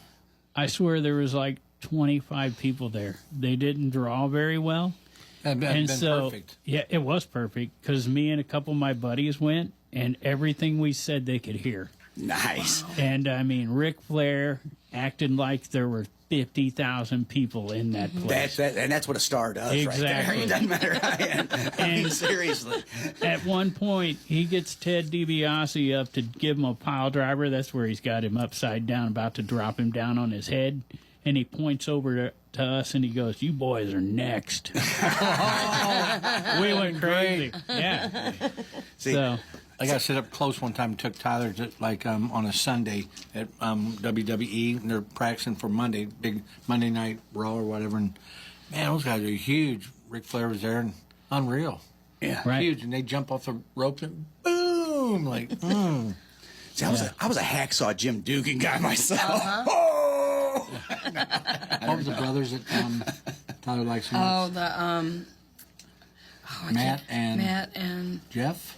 B: I swear there was like 25 people there. They didn't draw very well.
D: That'd been
B: And so,
D: perfect.
B: yeah, it was perfect because me and a couple of my buddies went, and everything we said they could hear.
C: Nice.
B: And I mean, Ric Flair acted like there were 50,000 people in that place.
C: That's what a star does right
B: Exactly.
C: there. It doesn't matter how I mean, seriously.
B: At one point, he gets Ted DiBiase up to give him a pile driver. That's where he's got him upside down, about to drop him down on his head. And he points over to us and he goes, "You boys are next." We went crazy. Yeah.
C: See,
B: So,
D: I got set up close one time. Took Tyler to, on a Sunday at WWE, and they're practicing for Monday, big Monday Night Raw or whatever. And man, those guys are huge. Ric Flair was there, and unreal,
C: yeah.
B: right.
D: huge. And they jump off the rope and boom. boom, like,
C: See, I was a hacksaw Jim Dugan guy myself. Oh!
D: What was the brothers that Tyler likes so much? Matt and
E: Jeff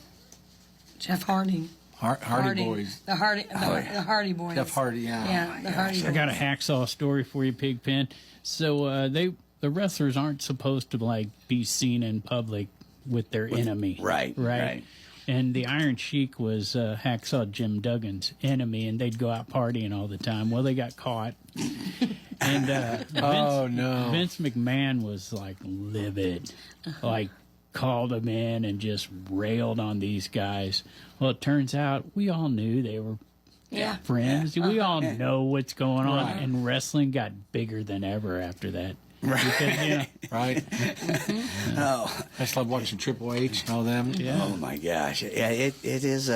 D: Jeff
E: Harding.
D: Hardy Boys.
E: The Hardy Boys.
D: Jeff Hardy,
E: Yeah, the Hardy Boys.
B: I got a hacksaw story for you, Pigpen. So the wrestlers aren't supposed to like be seen in public with their enemy.
C: Right.
B: And the Iron Sheik was hacksaw Jim Duggan's enemy, and they'd go out partying all the time. Well, they got caught. And Vince McMahon was like livid, like called them in and just railed on these guys. Well, it turns out we all knew they were friends. We all know what's going on, and wrestling got bigger than ever after that.
C: Right.
B: Because,
D: Right.
C: Oh,
D: I just love watching Triple H and all them.
B: Yeah.
C: Oh my gosh! Yeah, it is.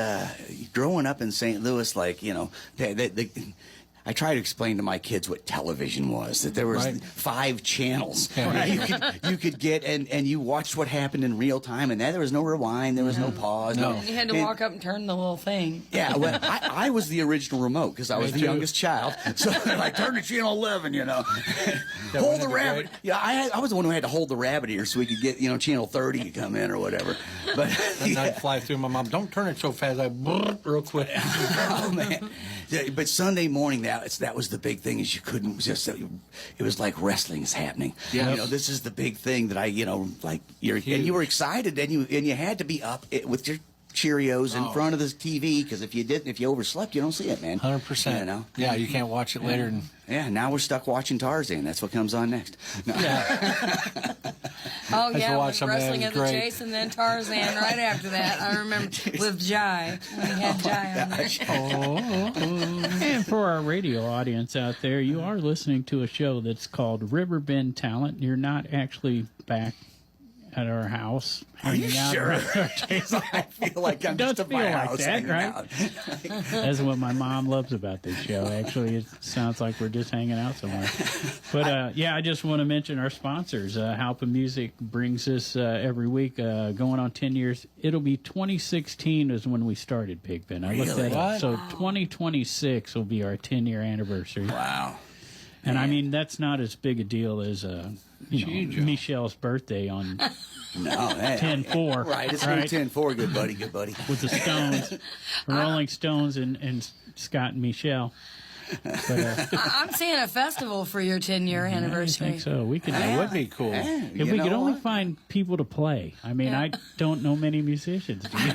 C: Growing up in St. Louis, like I try to explain to my kids what television was. That there was 5 channels you could get, and you watched what happened in real time, and there was no rewind, there was no pause.
D: No.
E: And you had to walk up and turn the little thing.
C: Yeah, well, I was the original remote because I was the youngest child. So they're like, turn to channel 11, hold the rabbit. Yeah, I was the one who had to hold the rabbit ear so we could get channel 30 to come in or whatever. But
D: And I'd fly through my mom. Don't turn it so fast. I real quick.
C: Oh man! Yeah, but Sunday morning, that was the big thing. Is you couldn't just. It was like wrestling's happening.
D: Yeah.
C: This is the big thing that and you were excited, and you had to be up with your Cheerios in front of the TV because if you overslept, you don't see it, man.
D: 100%. Yeah, you can't watch it later.
C: Yeah, now we're stuck watching Tarzan. That's what comes on next. No.
D: Yeah.
E: Oh,
D: to
E: yeah,
D: watch
E: with
D: some of that.
E: Wrestling
D: It
E: at
D: was
E: the
D: great.
E: Chase and then Tarzan right after that. I remember with Jai, when he had Jai on there.
B: And for our radio audience out there, you are listening to a show that's called Riverbend Talent. You're not actually back at our house.
C: Are you
B: hanging out
C: sure?
B: around our table.
C: I feel like I'm
B: Does
C: just at
B: feel
C: my
B: like
C: house
B: that,
C: hanging
B: right?
C: out.
B: That's what my mom loves about this show. Actually, it sounds like we're just hanging out somewhere. But I just want to mention our sponsors. Halpa Music brings us every week, going on 10 years. It'll be 2016 is when we started Pigpen. I looked that up. So 2026 will be our 10-year anniversary.
C: Wow.
B: And I mean, that's not as big a deal as Michelle's birthday on
C: No,
B: 10-4.
C: Right, it's
B: right?
C: 10-4, good buddy.
B: With the Stones, the Rolling Stones, and Scott and Michelle. But,
E: I'm seeing a festival for your 10-year
B: I
E: anniversary.
B: think so. We could.
D: That would be cool.
B: If we could only find people to play. I mean, I don't know many musicians. Do you?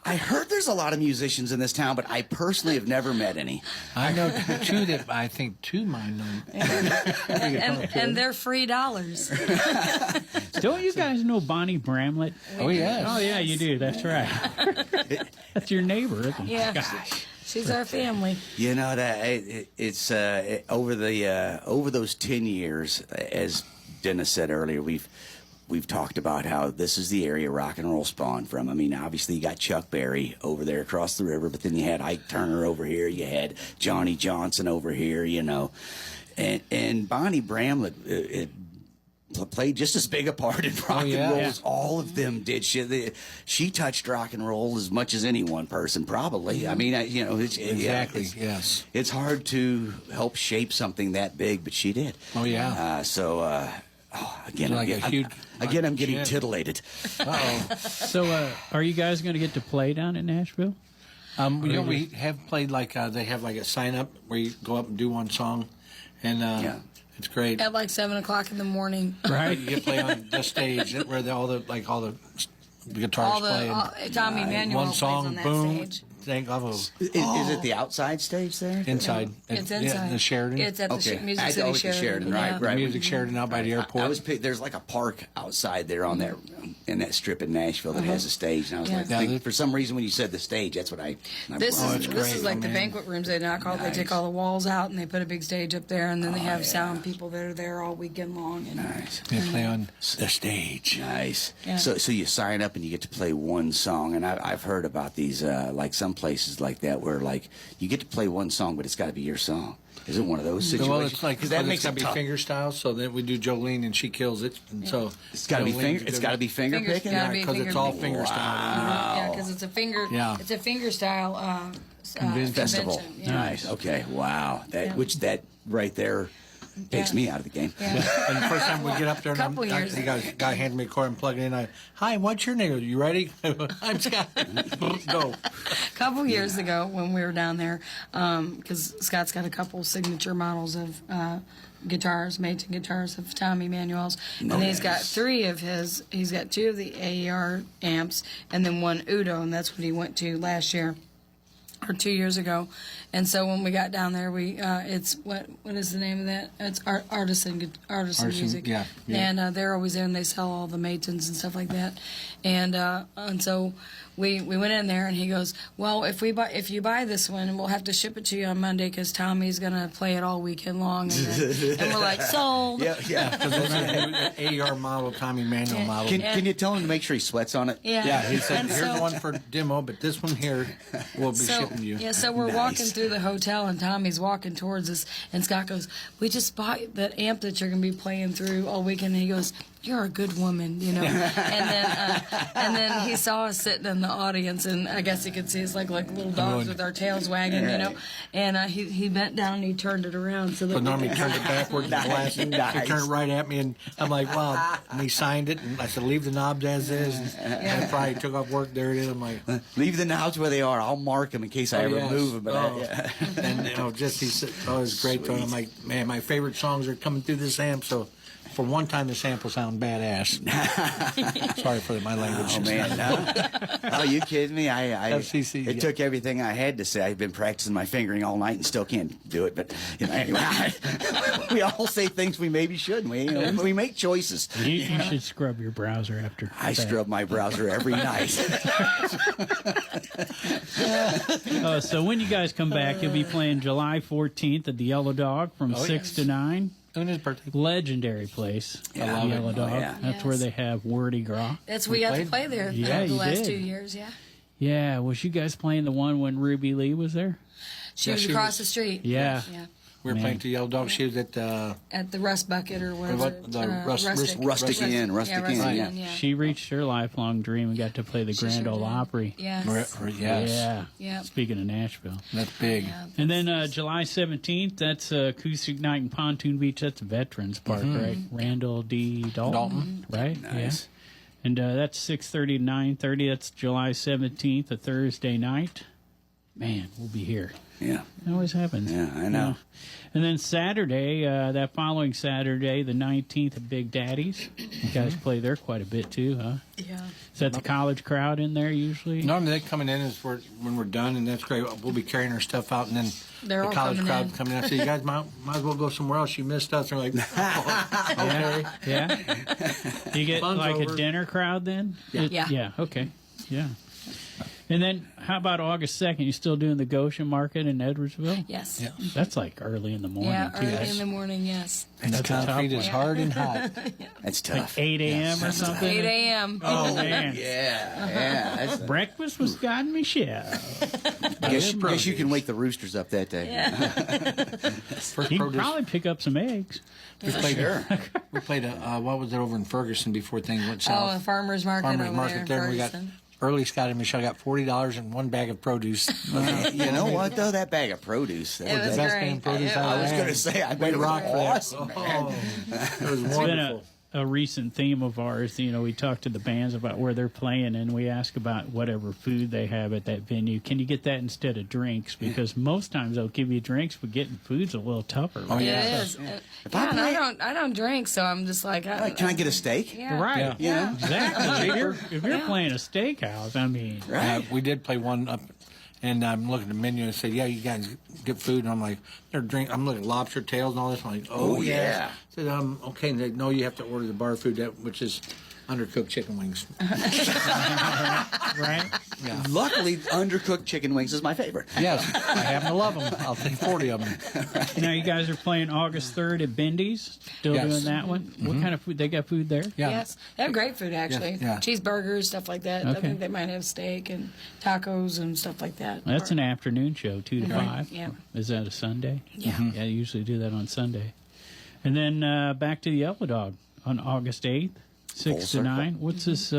C: I heard there's a lot of musicians in this town, but I personally have never met any.
D: I know two that I think two might know.
E: And they're free dollars.
B: Don't you guys know Bonnie Bramlett?
D: Oh, yes.
B: Oh, yeah, you do. That's right. That's your neighbor, isn't it?
E: Yeah.
C: Gosh.
E: She's our family.
C: It's over those 10 years, as Dennis said earlier, we've talked about how this is the area rock and roll spawned from. I mean, obviously you got Chuck Berry over there across the river, but then you had Ike Turner over here, you had Johnny Johnson over here, and Bonnie Bramlett played just as big a part in rock and roll as all of them did. She touched rock and roll as much as any one person, probably. I mean,
D: Exactly, yes.
C: It's hard to help shape something that big, but she did.
D: Oh, yeah.
C: Again,
D: Like a huge-
C: I'm getting
D: Shit.
C: titillated.
D: Uh-oh.
B: So, are you guys going to get to play down in Nashville?
D: We have played they have like a sign up where you go up and do one song, and it's great.
E: At like 7 o'clock in the morning.
B: Right?
D: You get play on the stage where all the guitars play.
E: Tommy Emmanuel
D: One song,
E: plays on that
D: boom.
E: stage.
D: Thank God.
C: Is it the outside stage there?
D: Inside.
E: It's
D: Yeah,
E: inside.
D: the Sheridan.
E: It's at the
C: Okay.
E: Music
C: Oh,
E: City
C: it's the Sheridan, right,
E: Yeah.
C: right.
D: Music Sheridan out by the airport.
C: There's like a park outside there on that in that strip in Nashville that has a stage, and I was like,
D: Yeah.
C: for some reason when you said the stage, that's what I.
E: This
D: it's
E: is
D: great,
E: like the
D: man.
E: banquet rooms they knock off. They take all the walls out and they put a big stage up there, and then they have sound people that are there all weekend long. And
C: Nice.
D: They play on the stage.
C: Nice.
E: Yeah.
C: So you sign up and you get to play one song, and I've heard about these like some places like that where like you get to play one song, but it's got to be your song. Is it one of those situations?
D: Well, it's like,
C: because that makes
D: got
C: it
D: to be
C: tough.
D: finger style, so then we do Jolene and she kills it. And so
C: It's got to be finger. It's got to be finger
E: Fingers
C: picking.
E: gotta be
D: because it's
E: finger
D: all
E: picking.
D: finger style.
E: Yeah, because it's a finger.
D: Yeah.
E: It's a finger style
C: Festival.
E: convention. Yeah.
C: Nice. Okay. Wow. That right there takes me out of the game.
E: Yeah.
D: And the first time we get up there,
E: Couple
D: and
E: years.
D: the guy handed me a cord and plugged it in. Hi, what's your name? You ready? I'm Scott. Go.
E: A couple years ago when we were down there, because Scott's got a couple signature models of guitars, Maton guitars of Tommy Manuel's, and he's got three of his. He's got two of the AER amps and then one Udo, and that's what he went to last year or 2 years ago. And so when we got down there, we it's what is the name of that? It's artisan music.
D: Yeah.
E: And they're always there, and they sell all the Matons and stuff like that. And so we went in there, and he goes, "Well, if you buy this one, we'll have to ship it to you on Monday because Tommy's gonna play it all weekend long." And we're like, "Sold."
C: Yeah.
D: Because it's an AR model, Tommy Manuel model.
C: Can you tell him to make sure he sweats on it?
D: Yeah, he said,
E: And
D: here's
E: so-
D: one for demo, but this one here will be shipping to you.
E: Yeah, so we're walking through the hotel, and Tommy's walking towards us, and Scott goes, "We just bought that amp that you're going to be playing through all weekend." And he goes, "You're a good woman," and then he saw us sitting in the audience, and I guess he could see us like little dogs with our tails wagging, And he bent down and he turned it around so that
D: But normally he turned it backwards and blasted.
C: Nice.
D: He turned it right at me, and I'm like, wow. And he signed it, and I said, leave the knobs as is. And Friday took off work, there it is. I'm like,
C: Leave the knobs where they are. I'll mark them in case I ever
D: yes.
C: move them. But
D: And just he said, it was great. So I'm like, man, my favorite songs are coming through this amp. So for one time, this amp will sound badass. Sorry for my language.
C: Oh man, no. Are you kidding me?
D: FCC,
C: It
D: yeah.
C: took everything I had to say. I've been practicing my fingering all night and still can't do it. But anyway, we all say things we maybe shouldn't. We make choices.
B: You should scrub your browser after.
C: I scrub my browser every night.
B: So when you guys come back, you'll be playing July 14th at the Yellow Dog from 6 to 9.
D: On his birthday.
B: Legendary place.
C: Yeah,
B: the
C: I love
B: Yellow
C: it.
B: Dog.
C: Oh, yeah.
B: That's where they have Wordy Gras.
E: that's we got to
D: played?
E: play there
B: Yeah,
E: the
B: you
E: last
B: did.
E: 2 years. Yeah,
B: Yeah, was you guys playing the one when Ruby Lee was there?
E: she
D: Yeah,
E: was
D: she
E: across
D: was-
E: the street.
B: Yeah.
D: We were playing to Yellow Dog. She was at
E: At the Rust Bucket or what?
D: What?
E: Is it?
D: The
E: Rustic.
C: Rustic Inn, Rustic Inn,
E: Rustic
C: yeah.
E: Inn, yeah.
B: She reached her lifelong dream and got to play the Grand
E: sure
B: Ole
E: did.
B: Opry.
E: Yes.
D: Yes.
B: Yeah.
E: Yeah.
B: Speaking of Nashville.
D: That's big.
E: Yeah.
B: And then July 17th, that's Acoustic Night in Pontoon Beach. That's Veterans Park, right? Randall D. Dalton, right?
C: Nice.
B: Yeah. And that's 6:30 to 9:30. That's July 17th, a Thursday night. Man, we'll be here.
C: Yeah.
B: It always happens.
C: Yeah, I know.
B: And then Saturday, that following Saturday, the 19th, at Big Daddy's. You guys play there quite a bit too, huh?
E: Yeah.
B: Is that the college crowd in there usually?
D: Normally they coming in is when we're done, and that's great. We'll be carrying our stuff out, and then
E: They're
D: the
E: all
D: college
E: coming
D: crowd's
E: in.
D: coming out. So you guys might as well go somewhere else. You missed us. We're like, okay.
B: Yeah. Do you get
D: Fun's
B: like
D: over.
B: a dinner crowd then?
E: Yeah.
B: Yeah. Okay. Yeah. And then how about August 2nd? You still doing the Goshen Market in Edwardsville?
E: Yes.
D: Yeah.
B: That's like early in the morning
E: Yeah,
B: too.
E: early
B: That's
E: in the morning, yes.
D: And the
B: That's a tough
D: concrete is
B: one.
D: hard and hot.
C: That's tough.
B: 8 a.m. or something.
E: 8 a.m.
B: Oh man.
C: Yeah. That's,
B: Breakfast was God and Michelle.
C: guess you can wake the roosters up that day.
D: First
B: You can
D: produce.
B: probably pick up some eggs.
D: We played, we played what was it over in Ferguson before things went south?
E: Oh, a farmer's market
D: Farmer's
E: over
D: market
E: there
D: there.
E: in
D: And we got
E: Ferguson.
D: early. Scott and Michelle got $40 and one bag of produce.
C: You know what though? That bag of produce.
E: It was
D: the best
E: great.
D: damn produce
E: It
C: I was
E: was.
C: going to say, I bet it was
D: rock for that.
C: awesome, man.
D: It was
B: It's been
D: wonderful.
B: a recent theme of ours. You know, we talk to the bands about where they're playing, and we ask about whatever food they have at that venue. Can you get that instead of drinks? Because most times they'll give you drinks, but getting food's a little tougher.
D: Oh,
B: right?
D: yeah.
E: It is. Yeah, and I don't drink, so I'm just like,
C: Like, can I get a steak?
E: Yeah.
B: Right.
C: Yeah.
B: Exactly. If you're playing a steakhouse, I mean,
D: We did play one up, and I'm looking at the menu and said, "Yeah, you guys get food." And I'm like, "They're drink." I'm looking at lobster tails and all this. I'm like, "Oh,
C: Oh,
D: yeah."
C: yeah.
D: I said, "Okay." And they, no, you have to order the bar food, which is undercooked chicken wings.
B: Right?
D: Yeah.
C: Luckily, undercooked chicken wings is my favorite.
D: Yes, I happen to love them. I'll take 40 of them.
B: Now you guys are playing August 3rd at Bindy's. Still
D: Yes.
B: doing that one. What kind of food? They got food there?
D: Yeah.
E: Yes, they have great food actually.
D: Yeah.
E: Cheeseburgers, stuff like that. I
B: Okay.
E: think they might have steak and tacos and stuff like that.
B: That's
E: Or-
B: an afternoon show, 2 to 5.
E: Yeah.
B: Is that a Sunday?
E: Yeah.
B: Yeah, I usually do that on Sunday. And then back to the Yellow Dog on August 8th, 6 to
C: circle.
B: 9. What's this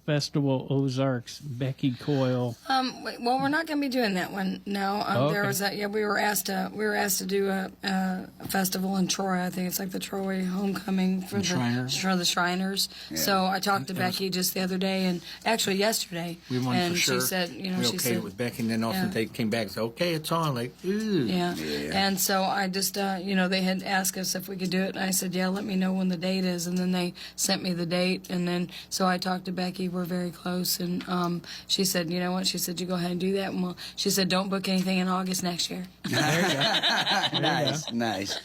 B: festival, Ozarks, Becky, Coyle?
E: Well, we're not going to be doing that one. No, there
B: okay.
E: was that. Yeah, we were asked to do a festival in Troy. I think it's like the Troy homecoming for
D: Shriners.
E: the Shriners. So I talked to Becky just the other day, and actually yesterday,
D: We wanted
E: and
D: for sure.
E: she said,
D: we
E: she
D: okayed
E: said,
D: it with Becky, and then all of a sudden
E: Yeah.
D: they came back and said, okay, it's on. Like, ooh.
E: Yeah. And so I just, they had asked us if we could do it. And I said, yeah, let me know when the date is. And then they sent me the date. And then, so I talked to Becky. We're very close. And she said, you know what? She said, you go ahead and do that. And she said, don't book anything in August next year.
C: Nice.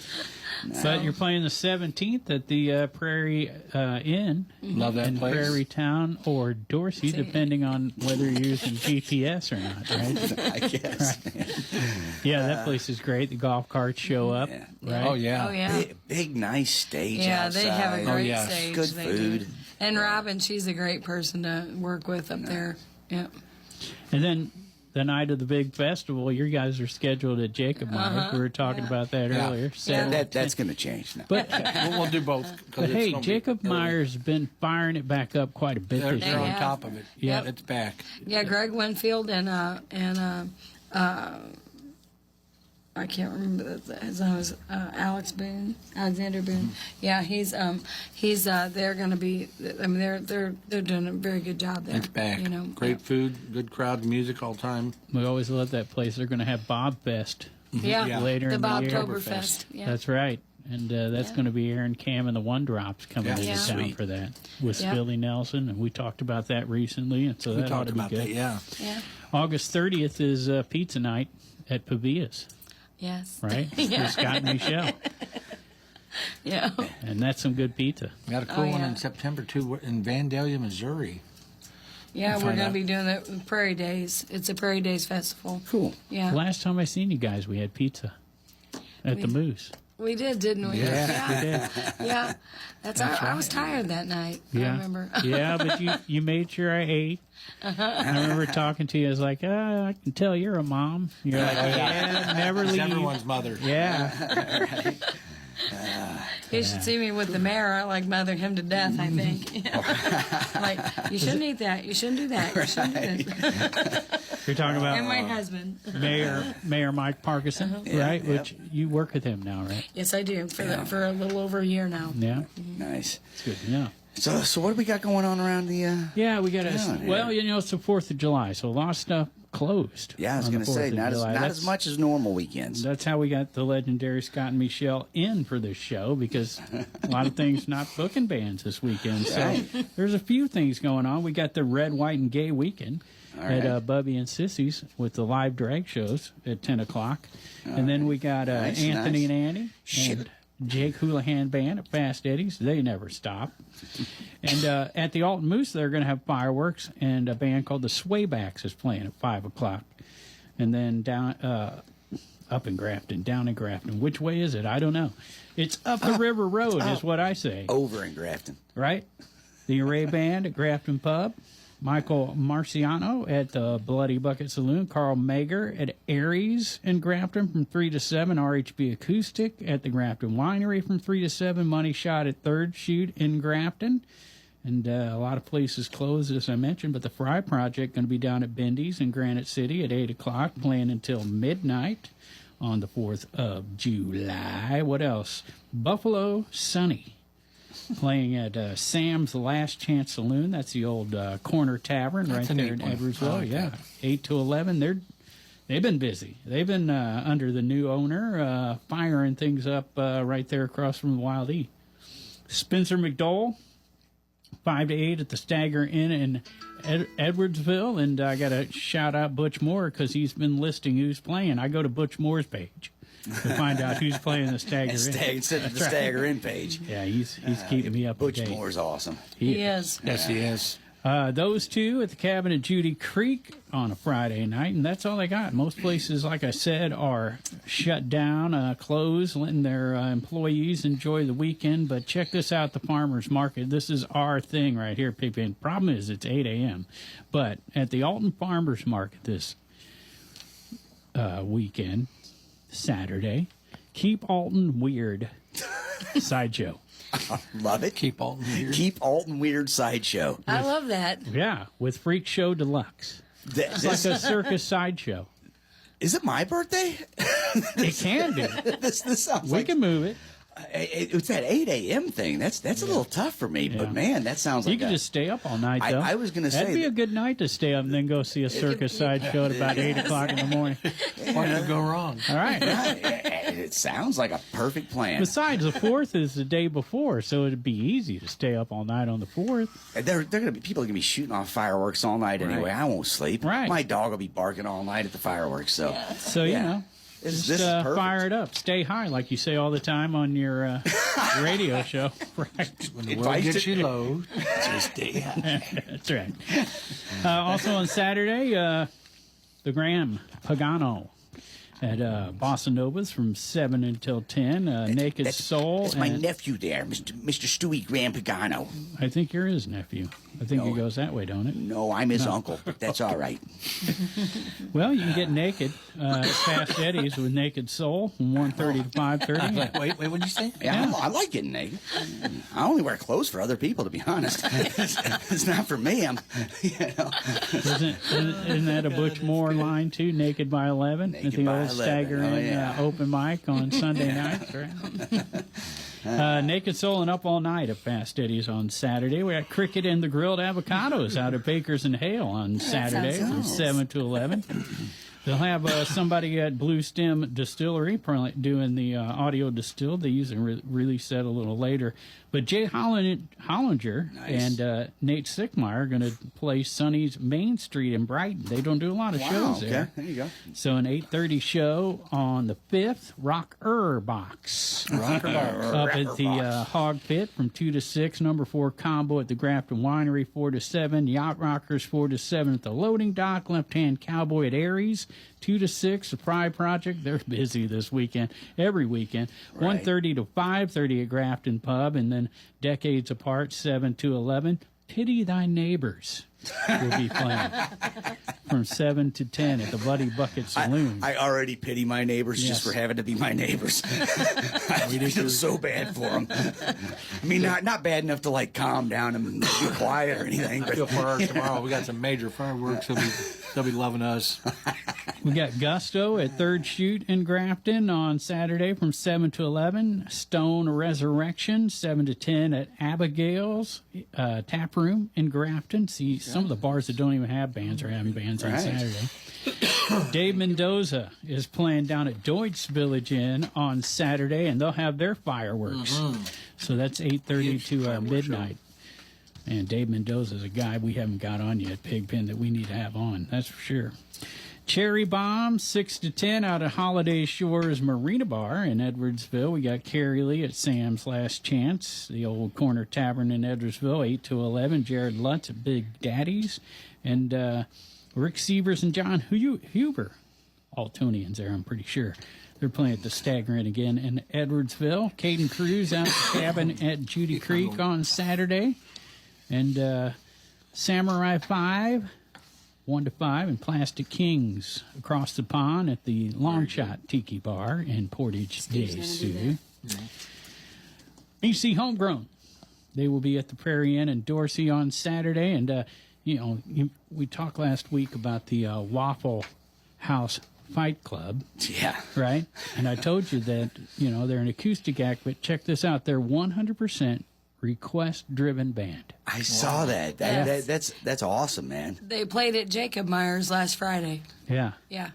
B: But you're playing the 17th at the Prairie Inn
D: Love that
B: in
D: place.
B: Prairietown or Dorsey, depending on whether you're using GPS or not, right?
C: I guess.
B: Yeah, that place is great. The golf carts show up,
C: Yeah.
B: right?
D: Oh, yeah.
E: Oh, yeah.
C: Big, nice stage
E: Yeah,
C: outside.
E: they have a great
D: yes.
E: stage.
C: Good
E: They
C: food.
E: do. And Robin, she's a great person to work with up there. Yeah.
B: And then the night of the big festival, you guys are scheduled at Jacobsmeyers. We were talking about that
D: Yeah.
B: earlier.
C: That's going to change now.
B: But,
D: We'll do both. 'cause
B: but
D: it's
B: hey,
D: gonna be
B: Jacobsmeyers has been firing it back up quite a bit
D: They're,
B: this
D: they're
B: year.
D: on
E: have.
D: top of it.
B: Yeah.
D: It's back.
E: Yeah, Greg Winfield and I can't remember his name was Alexander Boone. Yeah, he's they're going to be. I mean, they're doing a very good job there.
D: It's back.
E: You know,
D: Great food, good crowd, music all the time.
B: We always love that place. They're going to have Bob Fest
E: Yeah,
D: Yeah.
B: later
E: the
B: in the year.
E: Bobtoberfest. Yeah.
B: That's right. And that's going to be Aaron Cam and the One Drops coming
D: Yeah.
B: into
E: Yeah.
B: town
C: Sweet.
B: for that with
E: Yeah.
B: Billy Nelson. And we talked about that recently. And so
D: We
B: that ought
D: talked
B: to be
D: about
B: good.
D: that, yeah.
E: Yeah.
B: August 30th is pizza night at Pavia's,
E: Yes.
B: right?
E: Yeah.
B: With Scott and Mechelle.
E: Yeah.
B: And that's some good pizza.
D: We got a cool one
E: yeah.
D: in September, too. We're in Vandalia, Missouri.
E: Yeah, we're
D: Find
E: going
D: out.
E: to be doing the Prairie Days. It's a Prairie Days festival.
C: Cool.
E: Yeah.
B: Last time I seen you guys, we had pizza at the Moose.
E: We did, didn't we?
B: Yeah, we did.
E: Yeah. I was tired that night. I
B: Yeah.
E: remember.
B: Yeah, but you made sure I ate. I remember talking to you. I was like, I can tell you're a mom. You're like, yeah, never
D: It's
B: leave.
D: everyone's mother.
B: Yeah.
E: You should see me with the mayor. I like mother him to death, I think. Like, you shouldn't eat that. You shouldn't do that. You shouldn't do that.
B: You're talking
E: And my
B: about
E: husband.
B: Mayor Mike Parkinson, right? Which you work with him now, right?
E: Yes, I do. For a little over a year now.
B: Yeah.
C: Nice.
B: It's good to know.
C: So what do we got going on around the?
B: Yeah, we got
C: Yeah,
B: well, it's the 4th of July, so a lot of stuff closed.
C: Yeah, I was
B: on the
C: going to say
B: 4th of
C: not
B: July.
C: as
B: That's-
C: much as normal weekends.
B: That's how we got the legendary Scott and Mechelle in for this show, because a lot of things not booking bands this weekend. So there's a few things going on. We got the Red, White, and Gay weekend
C: right.
B: at Bubby and Sissy's with the live drag shows at 10 o'clock. And then we got
C: Nice,
B: Anthony
C: nice.
B: and Annie and Jake Houlihan Band at Fast Eddie's. They never stop. And at the Alton Moose, they're going to have fireworks, and a band called the Swaybacks is playing at 5 o'clock. And then down up in Grafton, down in Grafton. Which way is it? I don't know. It's up the River Road is what I say,
C: Over in Grafton.
B: right? The Array Band at Grafton Pub. Michael Marciano at the Bloody Bucket Saloon. Carl Mager at Aries in Grafton from 3 to 7. RHB Acoustic at the Grafton Winery from 3 to 7. Money Shot at Third Shoot in Grafton. And a lot of places closed, as I mentioned, but the Fry Project going to be down at Bindy's in Granite City at 8 o'clock, playing until midnight on the 4th of July. What else? Buffalo Sunny playing at Sam's Last Chance Saloon. That's the old corner tavern
D: That's
B: right
D: a
B: there
D: neat
B: in
D: one.
B: Edwardsville.
D: I like
B: Yeah,
D: that.
B: 8 to 11. They've been busy. They've been under the new owner, firing things up right there across from the Wild E. Spencer McDowell, 5 to 8 at the Stagger Inn in Edwardsville. And I got to shout out Butch Moore because he's been listing who's playing. I go to Butch Moore's page. to find out who's playing the stagger in.
C: Instead of the stagger in page.
B: Yeah, he's keeping me up to
C: Butch
B: date.
C: Moore's awesome.
E: He is.
D: Yes, he is.
B: Those two at the cabin at Judy Creek on a Friday night, and that's all they got. Most places, like I said, are shut down, closed, letting their employees enjoy the weekend. But check this out, the farmers market. This is our thing right here, people. Problem is it's 8 a.m. But at the Alton Farmers Market this weekend, Saturday, Keep Alton Weird sideshow.
C: Love it.
D: Keep Alton weird.
C: Keep Alton Weird sideshow.
E: I love that.
B: Yeah, with Freak Show Deluxe. It's like a circus sideshow.
C: Is it my birthday?
B: It can be.
C: this sounds
B: We
C: like
B: can move it.
C: it's that 8 a.m. thing. That's a little tough for me, but man, that sounds
B: You
C: like
B: can just stay up all night, though.
C: I was going to say
B: that'd be a good night to stay up and then go see a circus sideshow at about 8 o'clock in the morning.
D: What could go wrong?
B: All right.
C: it sounds like a perfect plan.
B: Besides, the 4th is the day before, so it'd be easy to stay up all night on the 4th.
C: They're going to be people are going to be shooting off fireworks all night anyway. I won't sleep.
B: Right.
C: My dog will be barking all night at the fireworks. So
B: So, you know.
C: This
B: Just
C: is perfect.
B: fire it up. Stay high, like you say all the time on your radio show. Right.
D: When the world gets you low, just stay high.
B: That's right. Also on Saturday, the Graham Pagano at Bossa Nova's from 7 until 10. Naked Soul.
C: That's my
B: and
C: nephew there, Mr. Stewie Graham Pagano.
B: I think you're his nephew. I think it goes that way, don't it?
C: No, I'm his uncle, but that's all right.
B: Well, you can get naked at Fast Eddie's with Naked Soul from 1:30 to 5:30.
D: Wait, what did you say?
C: Yeah, I like getting naked. I only wear clothes for other people, to be honest. It's not for me.
B: Isn't that a Butch Moore line too? Naked by 11
C: Naked
B: at the
C: by
B: old
C: 11.
B: Staggering open mic on Sunday nights, right? Naked Soul and Up All Night at Fast Eddie's on Saturday. We got Cricket and the Grilled Avocados out at Baker's and Hale on Saturday from 7 to 11. They'll have somebody at Blue Stem Distillery doing the audio distilled. They usually release that a little later. But Jay Hollinger and Nate Sickmeyer are going to play Sonny's Main Street in Brighton. They don't do a lot of shows there.
C: There you go.
B: So an 8:30 show on the 5th, Rocker Box. Up at the Hog Pit from 2 to 6. Number 4 Combo at the Grafton Winery 4 to 7. Yacht Rockers 4 to 7 at the Loading Dock. Left Hand Cowboy at Aries 2 to 6. The Fry Project, they're busy this weekend, every weekend. 1:30 to 5:30 at Grafton Pub, and then Decades Apart 7 to 11. Pity Thy Neighbors will be playing from 7 to 10 at the Bloody Bucket Saloon.
C: I already pity my neighbors just for having to be my neighbors. I feel so bad for them. I mean, not bad enough to like calm down and be quiet or anything.
D: I
C: But
D: feel for us tomorrow. We got some major fireworks. They'll be loving us.
B: We got Gusto at Third Shoot in Grafton on Saturday from 7 to 11. Stone Resurrection 7 to 10 at Abigail's Tap Room in Grafton. See, some of the bars that don't even have bands are having bands on Saturday. Dave Mendoza is playing down at Doits Village Inn on Saturday, and they'll have their fireworks. So that's 8:30 to midnight. And Dave Mendoza is a guy we haven't got on yet, Pigpen, that we need to have on. That's for sure. Cherry Bomb, 6 to 10 out at Holiday Shores Marina Bar in Edwardsville. We got Carrie Lee at Sam's Last Chance, the old corner tavern in Edwardsville, 8 to 11. Jared Lutz at Big Daddy's. And Rick Sievers and John Huber, Altonians there, I'm pretty sure. They're playing at the Staggering again in Edwardsville. Caden Cruz out at the cabin at Judy Creek on Saturday. And Samurai 5, 1 to 5, and Plastic Kings across the pond at the Long Shot Tiki Bar in Portage Day Sioux. BC Homegrown. They will be at the Prairie Inn in Dorsey on Saturday. And, we talked last week about the Waffle House Fight Club.
C: yeah,
B: Right? And I told you that, they're an acoustic act, but check this out. They're 100% request-driven band.
C: I saw that. That's awesome, man.
E: They played at Jacobsmeyers last Friday.
B: Yeah.
E: Yeah.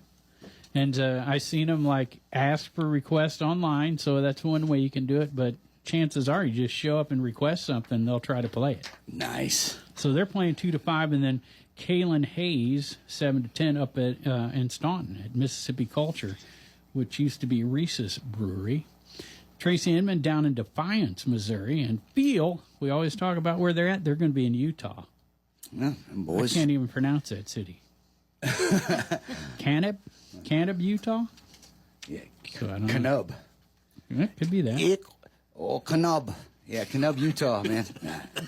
B: And I seen them, ask for requests online, so that's one way you can do it. But chances are you just show up and request something, they'll try to play it.
C: Nice.
B: So they're playing 2 to 5, and then Kaylin Hayes, 7 to 10, up at in Staunton at Mississippi Culture which used to be Reese's Brewery. Tracy Inman down in Defiance, Missouri. And Feel, we always talk about where they're at. They're going to be in Utah.
C: Yeah, and boys.
B: I can't even pronounce that city. Canab, Utah?
C: Yeah,
B: So I don't know.
C: Canub.
B: It could be that.
C: Canub. Yeah, Canub, Utah, man.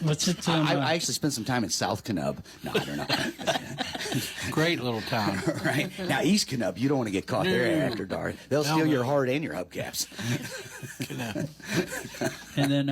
B: What's it?
C: I actually spent some time in South Canub. No, I don't know.
D: Great little town.
C: Right. Now, East Canub, you don't want to get caught there after dark. They'll steal your heart and your hubcaps.
B: And then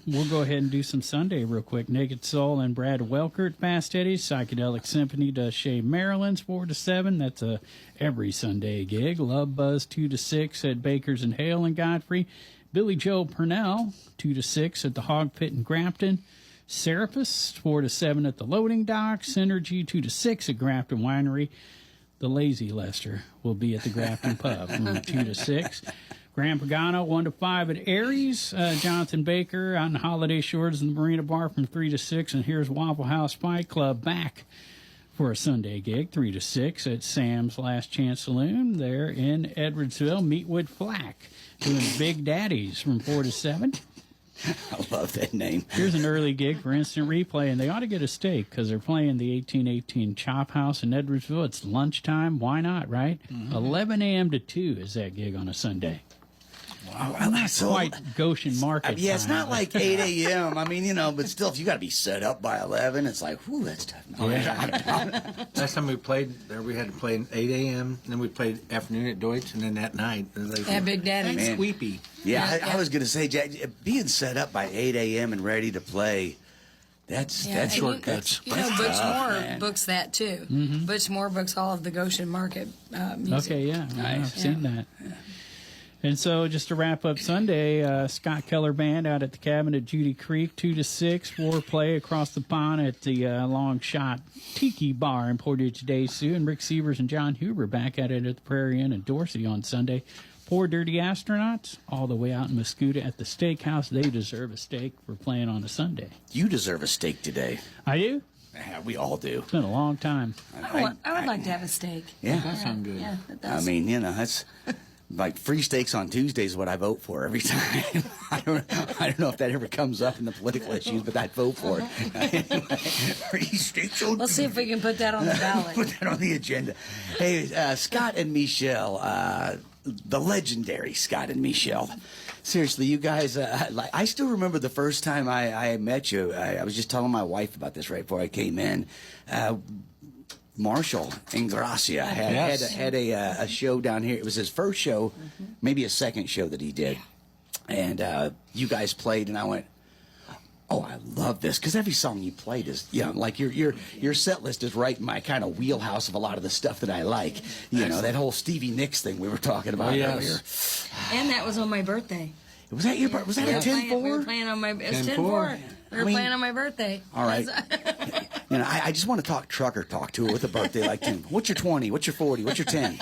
B: we'll go ahead and do some Sunday real quick. Naked Soul and Brad Welker at Fast Eddie's. Psychedelic Symphony does Shea Maryland's 4 to 7. That's a every Sunday gig. Love Buzz 2 to 6 at Baker's and Hale and Godfrey. Billy Joe Purnell 2 to 6 at the Hog Pit in Grafton. Serapis 4 to 7 at the Loading Dock. Synergy 2 to 6 at Grafton Winery. The Lazy Lester will be at the Grafton Pub from 2 to 6. Grand Pagano 1 to 5 at Aries. Jonathan Baker out in Holiday Shores in the Marina Bar from 3 to 6. And here's Waffle House Fight Club back for a Sunday gig 3 to 6 at Sam's Last Chance Saloon there in Edwardsville. Meatwood Flack doing Big Daddies from 4 to 7.
C: I love that name.
B: Here's an early gig for Instant Replay, and they ought to get a steak because they're playing the 1818 Chop House in Edwardsville. It's lunchtime. Why not, right? 11 a.m. to 2 is that gig on a Sunday.
C: Wow,
B: Not quite Goshen Market.
C: Yeah, it's
B: time.
C: not like 8 a.m. I mean, but still, if you got to be set up by 11, it's like, whew, that's tough. No,
D: Last time we played there, we had to play at 8 a.m. Then we played afternoon at Doits, and then that night, it was like
E: Big Daddy.
C: Man.
D: Sweepy.
C: Yeah,
E: Yeah.
C: I was going to say, Jack, being set up by 8 a.m. and ready to play, that's
E: and
D: shortcuts.
E: You know, Butch Moore
C: man.
E: books that too. Butch Moore books all of the Goshen Market music.
B: Okay, yeah.
C: Nice.
B: I've seen that. And so just to wrap up Sunday, Scott Keller Band out at the cabin at Judy Creek, 2 to 6. Foreplay across the pond at the Long Shot Tiki Bar in Portage de Sioux. And Rick Sievers and John Huber back at it at the Prairie Inn in Dorsey on Sunday. 4 Dirty Astronauts all the way out in Mascoutah at the Steakhouse. They deserve a steak for playing on a Sunday.
C: You deserve a steak today.
B: I do?
C: Yeah, we all do.
B: It's been a long time.
E: I would like to have a steak.
C: Yeah.
D: That sounds good.
E: Yeah, it
C: I
E: does.
C: mean, that's like free steaks on Tuesdays is what I vote for every time. I don't know if that ever comes up in the political issues, but I'd vote for it. Anyway, free steaks on
E: Let's see if we can put that on the ballot.
C: Put that on the agenda. Hey, Scott and Mechelle, the legendary Scott and Mechelle. Seriously, you guys, I still remember the first time I met you. I was just telling my wife about this right before I came in. Marshall in Gracia had a show down here. It was his first show, maybe a second show that he did. And you guys played, and I went, oh, I love this, because every song you played is, like your set list is right in my kind of wheelhouse of a lot of the stuff that I like. That whole Stevie Nicks thing we were talking about earlier.
E: And that was on my birthday.
C: Was that your? Was that a 10-4?
E: We were playing on my. It was
D: 10-4.
E: 10-4. We were playing on my birthday.
C: All right. I just want to talk trucker talk to her with a birthday like 10. What's your 20? What's your 40? What's your 10?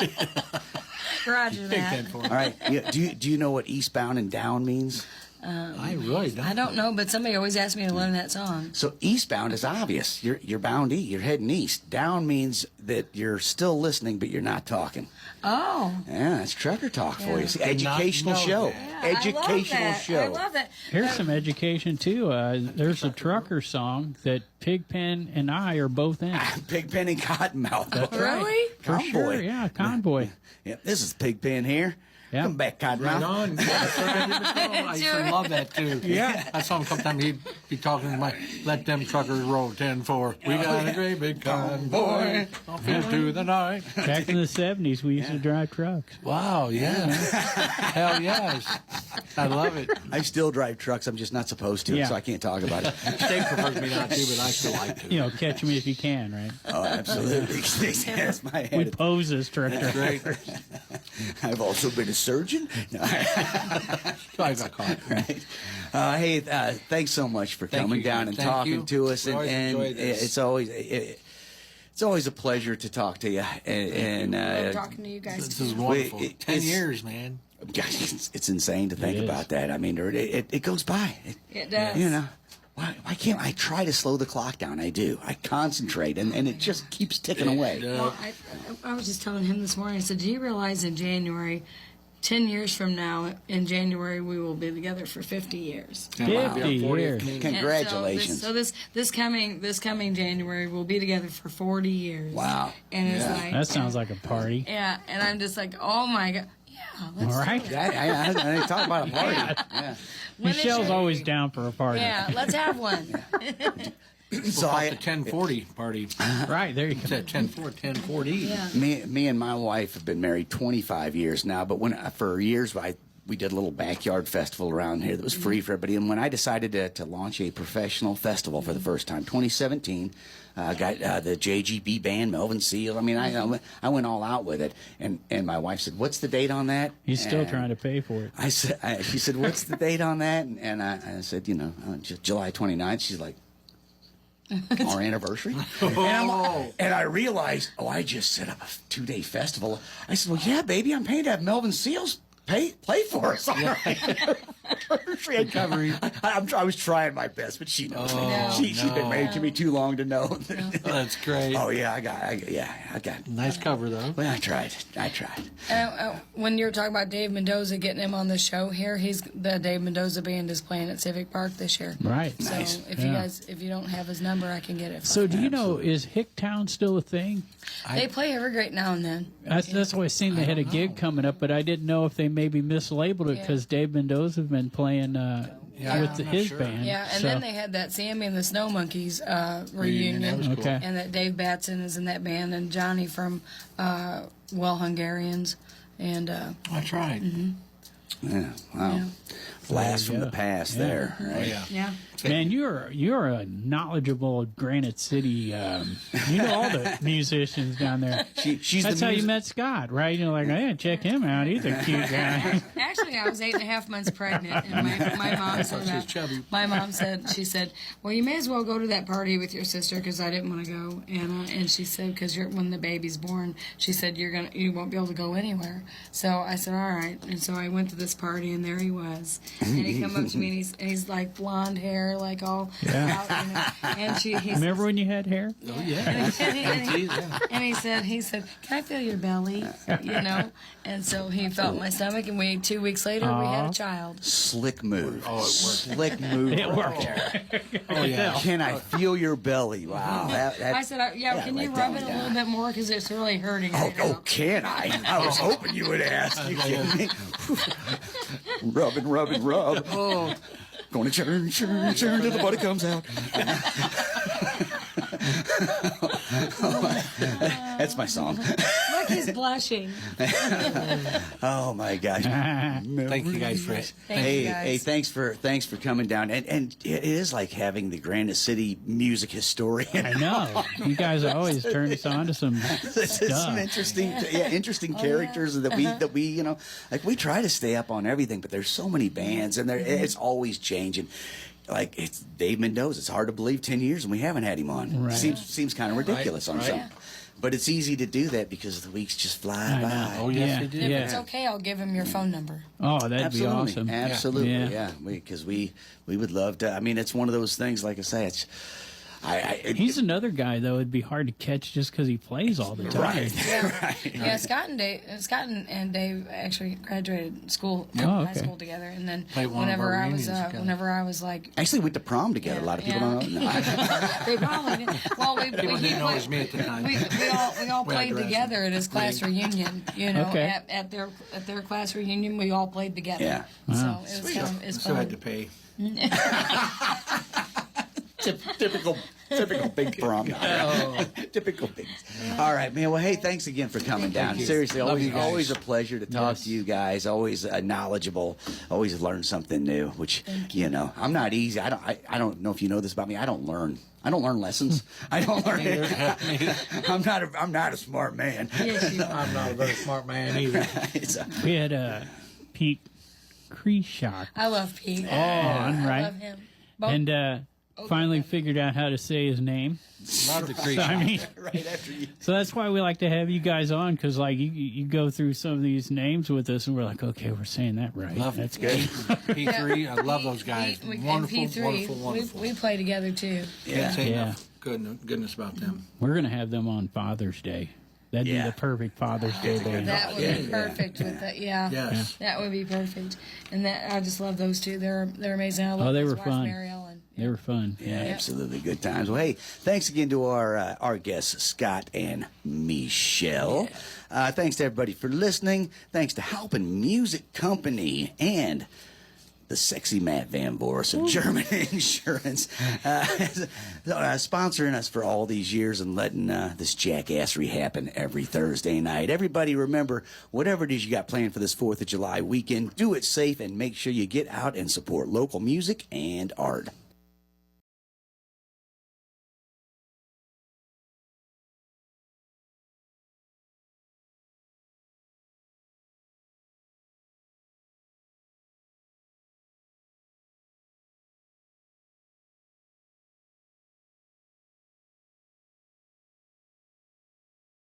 E: Roger that.
C: All right. Do you know what eastbound and down means?
D: I really don't.
E: I don't know, but somebody always asks me to learn that song.
C: So eastbound is obvious. You're bound east. You're heading east. Down means that you're still listening, but you're not talking.
E: Oh.
C: Yeah, that's trucker talk for you. See,
D: Did not
C: educational
D: know
C: show.
D: that.
C: Educational show.
E: I love that.
B: Here's some education, too. There's a trucker song that Pigpen and I are both in.
C: Pigpen and Cottonmouth.
B: That's
E: Really?
B: right. For
C: Convoy.
B: sure, yeah, Convoy.
C: Yeah, this is Pigpen here.
B: Yeah.
C: Come back, Cottonmouth.
D: Right on. I used to love that too.
B: Yeah.
D: I saw him a couple times. He'd be talking to my, let them truckers roll 10-4. We got a great big convoy off into the night.
B: Back in the 70s, we used to drive trucks.
D: Wow, yeah. Hell yes. I love it.
C: I still drive trucks. I'm just not supposed to,
B: Yeah.
C: so I can't talk about it.
D: State prefers me not to, but I still like to.
B: Catch me if you can, right?
C: Oh, absolutely. That's my
B: We
C: head.
B: pose as truck
D: Great.
B: drivers.
C: I've also been a surgeon. No.
D: So I got caught.
C: Right. Hey, thanks so much for
D: Thank
C: coming
D: you,
C: down
D: Ken.
C: and
D: Thank
C: talking
D: you.
C: to us.
D: We always enjoy this.
C: It's always a pleasure to talk to you. And
E: Love talking to you guys.
D: This is
E: too.
D: wonderful.
C: Wait,
D: 10
C: it's-
D: years, man.
C: gosh, it's insane to think
B: It is.
C: about that. I mean, it goes by.
E: It does.
C: why can't I try to slow the clock down? I do. I concentrate, and it just keeps ticking away.
E: Well, I was just telling him this morning, I said, do you realize in January, 10 years from now, in January, we will be together for 50 years.
B: 50 years.
C: Congratulations.
E: So this coming January, we'll be together for 40 years.
C: Wow.
E: And it's like...
B: That sounds like a party.
E: Yeah, and I'm just like, oh my God. Yeah, let's
B: All right.
E: do it.
C: I talk about a party. Yeah.
E: When is
B: Michelle's
E: your-
B: always down for a party.
E: Yeah, let's have one.
D: So the 1040 party.
B: Right, there you
D: It's
B: go.
D: at 1040.
E: Yeah.
C: Me and my wife have been married 25 years now, but for years we did a little backyard festival around here that was free for everybody. And when I decided to launch a professional festival for the first time, 2017, got the JGB band, Melvin Seal. I mean, I went all out with it. And my wife said, "What's the date on that?"
B: He's still
C: And
B: trying to pay for it.
C: she said, "What's the date on that?" And I said, July 29th. She's like, our anniversary. And I realized, I just set up a 2-day festival. I said, well, yeah, baby, I'm paying to have Melvin Seals play for us. I was trying my best, but she knows. She's been married to me too long to know.
D: That's great.
C: Oh yeah, I got.
D: Nice cover though.
C: Well, I tried.
E: When you were talking about Dave Mendoza, getting him on the show here, the Dave Mendoza band is playing at Civic Park this year.
B: Right.
E: So
C: Nice.
E: if you don't have his number, I can get it.
B: So do you know, is Hicktown still a thing?
E: They play Evergreen now and then.
B: That's why I seen they had a gig coming up, but I didn't know if they maybe mislabeled it because Dave Mendoza have been playing with his band.
E: Yeah, and
B: so.
E: then they had that Sammy and the Snow Monkeys reunion.
B: Okay.
E: And that Dave Batson is in that band, and Johnny from Well Hungarians. And
D: That's right.
C: Yeah. Wow.
E: Yeah.
C: Blast
B: There you
C: from the
B: go.
C: past
B: Yeah.
C: there.
D: Oh
C: Right?
D: yeah.
E: yeah.
B: Man, you're a knowledgeable Granite City. You know all the musicians down there.
C: She's
B: That's
C: the
B: how you
C: music-
B: met Scott, right? You're like, hey, check him out. He's a cute guy.
E: Actually, I was 8.5 months pregnant, and my mom said,
D: she's chubby.
E: my mom said, she said, well, you may as well go to that party with your sister because I didn't want to go, and she said, because when the baby's born, she said you won't be able to go anywhere. So I said, all right, and so I went to this party, and there he was, and he come up to me, and he's like blonde hair, like all out, and he
B: Remember when you had hair?
D: Oh yeah.
E: and he said, can I feel your belly? And so he felt my stomach, and 2 weeks later we had a child.
C: Slick move.
D: Oh, it worked.
C: Slick move.
B: It worked.
D: Oh yeah.
C: Can I feel your belly? Wow.
E: I said, can you
C: like
E: rub
C: that
E: it
C: one
E: a little
C: down.
E: bit more because it's really hurting right
C: Oh,
E: now.
C: can I? I was hoping you would ask. You kidding me? Rub and rub and rub. Oh. Going to churn till the butter comes out. That's my song.
E: Look, he's blushing.
C: Oh my gosh.
D: Thank you guys for it.
E: Thank you guys.
C: Hey, thanks for coming down. And it is like having the Granite City music historian.
B: I know. You guys always turn us on to some
C: There's
B: stuff.
C: some interesting characters that we like we try to stay up on everything, but there's so many bands and it's always changing. Like it's Dave Mendoza. It's hard to believe 10 years and we haven't had him on.
B: Right.
C: Seems kind of ridiculous on some. But it's easy to do that because the weeks just fly
B: I
C: by.
B: know.
D: Oh yes,
B: Yeah.
D: they do.
E: If
B: Yeah.
E: it's okay, I'll give him your phone number.
B: Oh, that'd be awesome.
C: Absolutely,
B: Yeah.
C: yeah. Because we would love to. I mean, it's one of those things. Like I say, it's.
B: He's another guy, though. It'd be hard to catch just because he plays all the time.
C: Right.
E: Yeah, Scott and Dave actually graduated school,
B: Oh,
E: high
B: okay.
E: school together, and then
D: Played one of our reunions together.
E: whenever I was like,
C: Actually, went to prom together. A lot of people don't know. No.
E: they probably did. Well,
D: People didn't know it was me at the time.
E: we all
D: We
E: played
D: had
E: together at his class reunion.
B: Okay.
E: At their class reunion, we all played together.
C: Yeah.
E: So it was kind of it's
D: Still had to
E: fun.
D: pay.
C: Typical big prom. Typical big. All right, man. Well, hey, thanks again for coming down.
D: you.
C: Seriously,
D: Love
C: always,
D: you guys.
C: always a pleasure to talk
B: Yes.
C: to you guys. Always knowledgeable. Always learn something new. Which I'm not easy. I don't know if you know this about me. I don't learn lessons. I don't learn. I'm not a smart man.
E: Yes, you are.
D: I'm not a very smart man either.
B: We had Pete Krieshock
E: I love Pete.
B: on,
E: I
B: right?
E: love him. Both,
B: And finally figured out how to say his name.
D: Love the
B: So,
D: creature.
B: I mean,
C: Right after you.
B: so that's why we like to have you guys on, because like you go through some of these names with us, and we're like, okay, we're saying that right.
D: Love
B: That's
D: it.
B: good.
D: P3, I love those guys.
E: And
D: Wonderful,
E: P3,
D: wonderful, wonderful.
E: We play together too.
D: Can't say
B: Yeah.
D: enough goodness about them.
B: We're gonna have them on Father's Day. That'd
C: Yeah.
B: be the perfect Father's Day band.
E: That would be perfect with that. Yeah.
D: Yes.
E: That would be perfect. And that I just love those two. They're amazing. I love
B: they
E: his
B: were
E: wife,
B: fun.
E: Mary Ellen.
B: They were fun.
C: Yeah, absolutely. Good times. Well, hey, thanks again to our guests, Scott and Mechelle. Thanks to everybody for listening. Thanks to Halpin Music Company and the sexy Matt Van Voris of German Insurance, sponsoring us for all these years and letting this jackassery happen every Thursday night. Everybody remember, whatever it is you got planned for this 4th of July weekend, do it safe and make sure you get out and support local music and art.